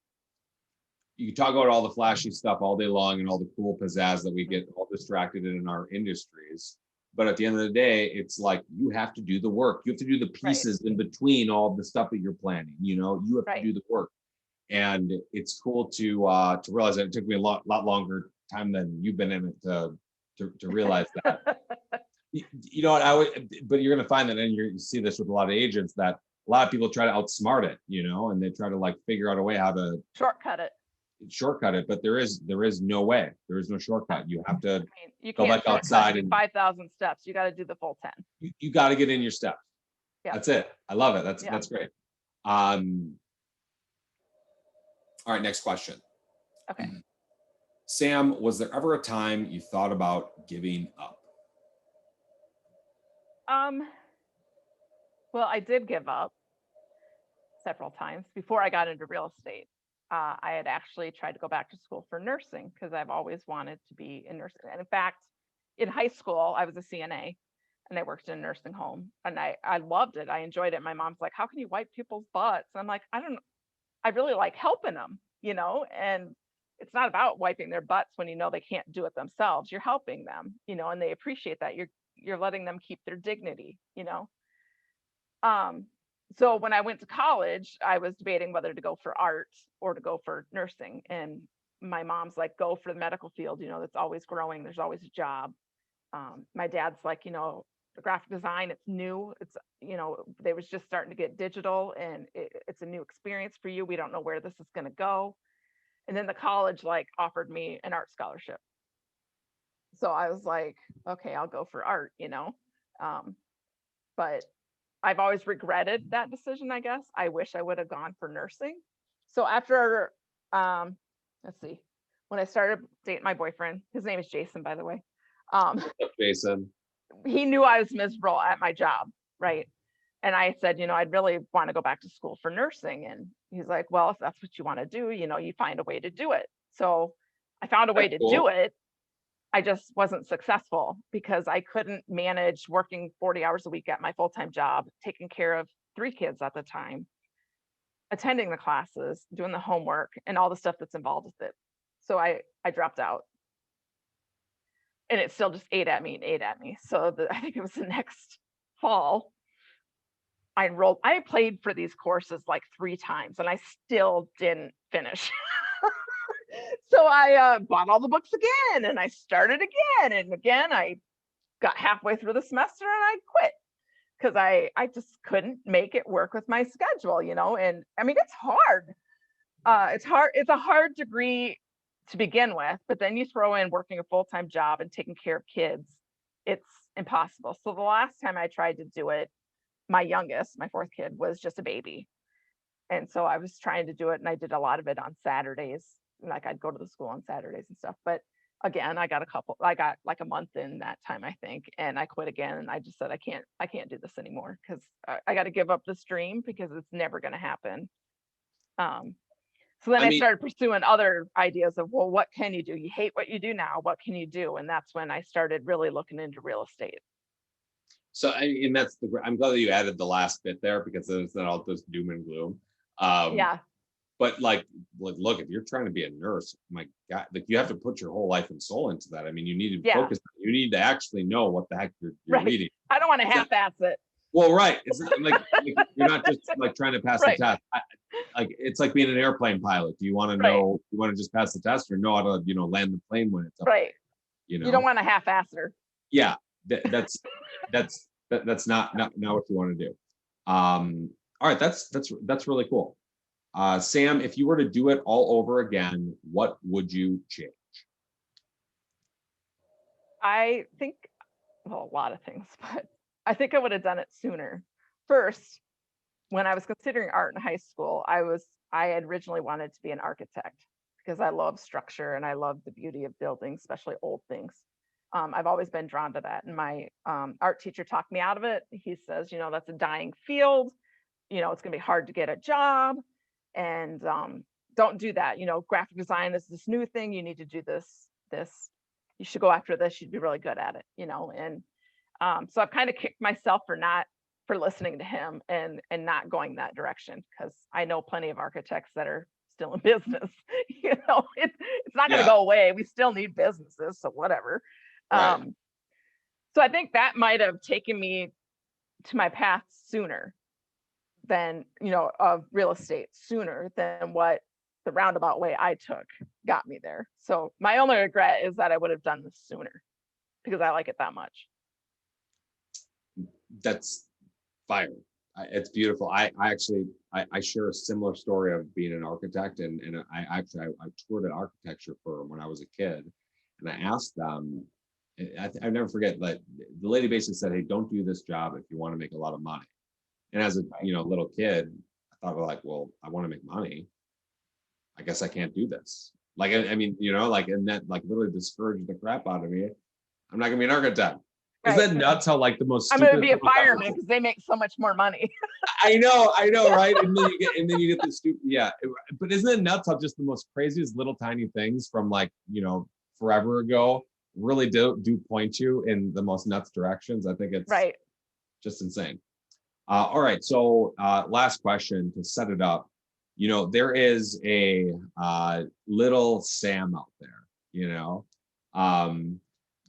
you talk about all the flashy stuff all day long and all the cool pizzazz that we get all distracted in our industries. But at the end of the day, it's like you have to do the work. You have to do the Right. pieces in between all the stuff that you're planning. You have to Right. do the work. And it's cool to realize that. It took me a lot longer time than you've been in it to realize that. You know what but you're going to find that, and you see this with a lot of agents, that a lot of people try to outsmart it, and they try to like figure out a way how to Shortcut it. shortcut it. But there is no way. There is no shortcut. You have to You go can't back outside and 5,000 steps. You got to do the full 10. you got to get in your steps. Yeah. That's it. I love it. That's great. All right, next question. Okay. Sam, was there ever a time you thought about giving up? Well, I did give up several times before I got into real estate. I had actually tried to go back to school for nursing because I've always wanted to be a nurse. And in fact, in high school, I was a CNA and I worked in a nursing home, and I loved it. I enjoyed it. My mom's like, "How can you wipe people's butts?" And I'm like, I really like helping them, and it's not about wiping their butts when they can't do it themselves. You're helping them, and they appreciate that. You're letting them keep their dignity. Um, so when I went to college, I was debating whether to go for art or to go for nursing. And my mom's like, go for the medical field, that's always growing. There's always a job. My dad's like, the graphic design, it's new. They was just starting to get digital, and it's a new experience for you. We don't know where this is going to go. And then the college like offered me an art scholarship. So I was like, okay, I'll go for art. But I've always regretted that decision, I guess. I wish I would have gone for nursing. So after, let's see, when I started dating my boyfriend, his name is Jason, by the way. Jason. He knew I was miserable at my job, right? And I said, I'd really want to go back to school for nursing. And he's like, well, if that's what you want to do, you find a way to do it. So I found a way to do it. I just wasn't successful because I couldn't manage working 40 hours a week at my full-time job, taking care of 3 kids at the time, attending the classes, doing the homework, and all the stuff that's involved with it. So I dropped out. And it still just ate at me and ate at me. So I think it was the next fall, I enrolled. I applied for these courses like 3 times and I still didn't finish. So I bought all the books again and I started again. And again, I got halfway through the semester and I quit because I just couldn't make it work with my schedule, and I mean, it's hard. It's hard. It's a hard degree to begin with, but then you throw in working a full-time job and taking care of kids, it's impossible. So the last time I tried to do it, my youngest, my 4th kid, was just a baby. And so I was trying to do it, and I did a lot of it on Saturdays. Like I'd go to the school on Saturdays and stuff. But again, I got like a month in that time, I think, and I quit again. And I just said, I can't do this anymore because I got to give up this dream because it's never going to happen. So then I started pursuing other ideas of, well, what can you do? You hate what you do now. What can you do? And that's when I started really looking into real estate. So, and I'm glad that you added the last bit there because it's not all just doom and gloom. Yeah. But look, if you're trying to be a nurse, my God, like you have to put your whole life and soul into that. I mean, you need to focus. You need to actually know what the heck you're reading. I don't want to half-ass it. Well, right. It's not like you're not just like trying to pass the test. It's like being an airplane pilot. Do you want to know? You want to just pass the test, or know how to land the plane when it's up? Right. You don't want to half-ass her. Yeah, that's not what you want to do. All right, that's really cool. Sam, if you were to do it all over again, what would you change? I think, well, a lot of things, but I think I would have done it sooner. First, when I was considering art in high school, I had originally wanted to be an architect because I love structure and I love the beauty of buildings, especially old things. I've always been drawn to that. And my art teacher talked me out of it. He says, that's a dying field. It's going to be hard to get a job. And don't do that. Graphic design is this new thing. You need to do this. You should go after this. You'd be really good at it, and so I've kind of kicked myself for listening to him and not going that direction, because I know plenty of architects that are still in business. It's not going to go away. We still need businesses, so whatever. Right. So I think that might have taken me to my path sooner than, of real estate sooner than what the roundabout way I took got me there. So my only regret is that I would have done this sooner because I like it that much. That's fire. It's beautiful. I share a similar story of being an architect, and I toured an architecture firm when I was a kid, and I asked them. I never forget that the lady basically said, "Hey, don't do this job if you want to make a lot of money." And as a little kid, I thought, well, I want to make money. I guess I can't do this. Like, I mean, and that literally discouraged the crap out of me. I'm not gonna be an architect. Right. Isn't that nuts? How the most I'm gonna be a fireman because they make so much more money. I know, right? And then you get the stupid, yeah. But isn't it nuts how just the most craziest little tiny things from forever ago really do point you in the most nuts directions? I think it's right. Just insane. All right, so last question to set it up. There is a little Sam out there.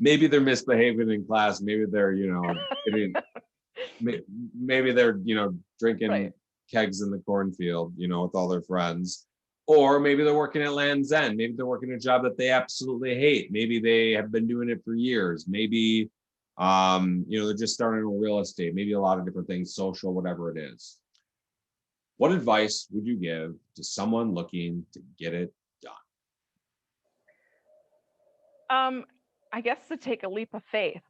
Maybe they're misbehaving in class. Maybe they're maybe they're drinking kegs in the cornfield with all their friends, or maybe they're working at Land's End. Maybe they're working a job that they absolutely hate. Maybe they have been doing it for years. Maybe they're just starting in real estate. Maybe a lot of different things, social, whatever it is. What advice would you give to someone looking to get it done? I guess to take a leap of faith.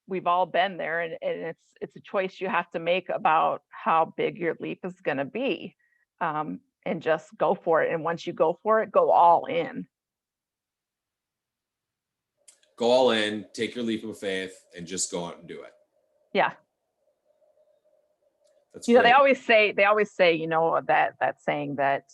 We've all been there, and it's a choice you have to make about how big your leap is going to be, and just go for it. And once you go for it, go all in. Go all in, take your leap of faith, and just go out and do it. Yeah. That's great. They always say, that saying that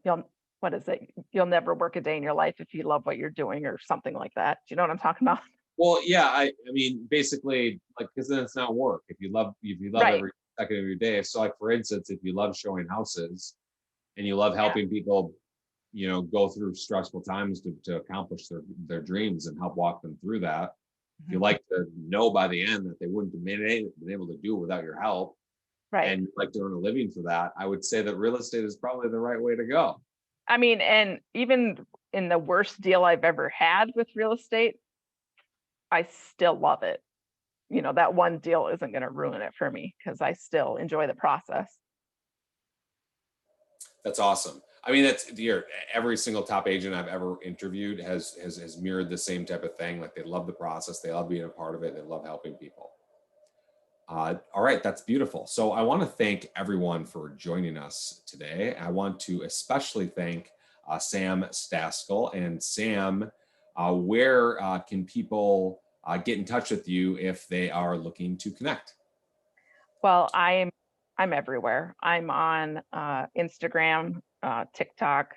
you'll never work a day in your life if you love what you're doing, or something like that. Do you know what I'm talking about? Well, yeah, I mean, basically, because then it's not work. If you love Right. every second of your day. So, for instance, if you love showing houses and you love helping people, go through stressful times to accomplish their dreams and help walk them through that. If you like to know by the end that they wouldn't have been able to do it without your help, right, and you like to earn a living for that, I would say that real estate is probably the right way to go. I mean, and even in the worst deal I've ever had with real estate, I still love it. That one deal isn't going to ruin it for me because I still enjoy the process. That's awesome. I mean, that's every single top agent I've ever interviewed has mirrored the same type of thing. Like, they love the process, they love being a part of it, they love helping people. All right, that's beautiful. So I want to thank everyone for joining us today. I want to especially thank Sam Staskal. And Sam, where can people get in touch with you if they are looking to connect? Well, I'm everywhere. I'm on Instagram, TikTok,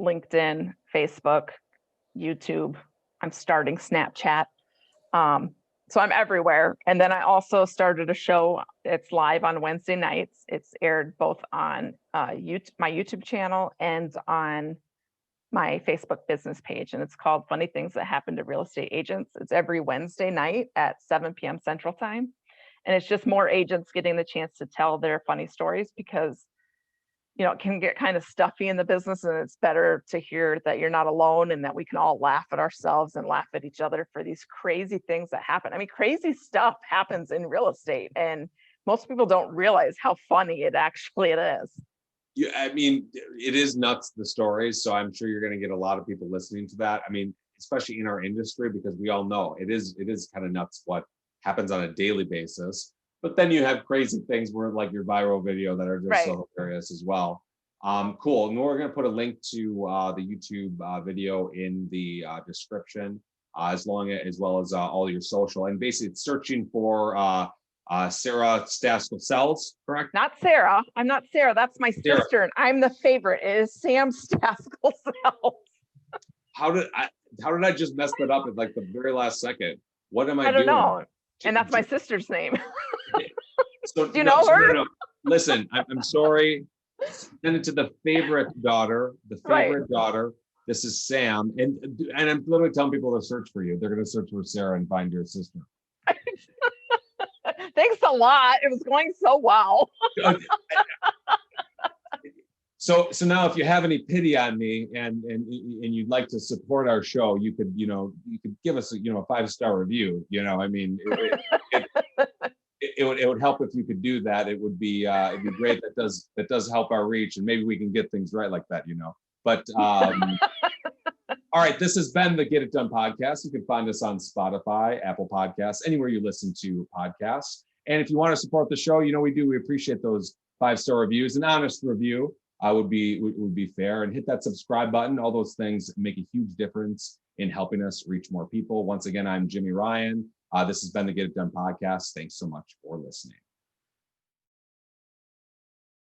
LinkedIn, Facebook, YouTube. I'm starting Snapchat. So I'm everywhere. And then I also started a show. It's live on Wednesday nights. It's aired both on my YouTube channel and on my Facebook business page. And it's called Funny Things That Happen to Real Estate Agents. It's every Wednesday night at 7 p.m. Central Time. And it's just more agents getting the chance to tell their funny stories, because it can get kind of stuffy in the business, and it's better to hear that you're not alone and that we can all laugh at ourselves and laugh at each other for these crazy things that happen. I mean, crazy stuff happens in real estate, and most people don't realize how funny it actually is. Yeah, I mean, it is nuts, the stories. So I'm sure you're going to get a lot of people listening to that. I mean, especially in our industry, because we all know it is kind of nuts what happens on a daily basis. But then you have crazy things where, like your viral video, that are just so hilarious as well. Cool. And we're going to put a link to the YouTube video in the description, as well as all your social. And basically, searching for Sarah Staskal Sells, correct? Not Sarah. I'm not Sarah. That's my sister, and I'm the favorite. It is Sam Staskal Sells. How did I just mess that up at like the very last second? What am I doing? I don't know. And that's my sister's name. So, do you know her? No. Listen, I'm sorry. Send it to the favorite daughter. This is Sam, and I'm literally telling people to search for you. They're going to search for Sarah and find your sister. Thanks a lot. It was going so well. So now, if you have any pity on me and you'd like to support our show, you could give us a 5-star review. I mean, it would help if you could do that. It'd be great. That does help our reach, and maybe we can get things right like that. But all right, this has been the Get It Done podcast. You can find us on Spotify, Apple Podcasts, anywhere you listen to podcasts. And if you want to support the show, we appreciate those 5-star reviews. An honest review would be fair, and hit that subscribe button. All those things make a huge difference in helping us reach more people. Once again, I'm Jimi Ryan. This has been the Get It Done podcast. Thanks so much for listening.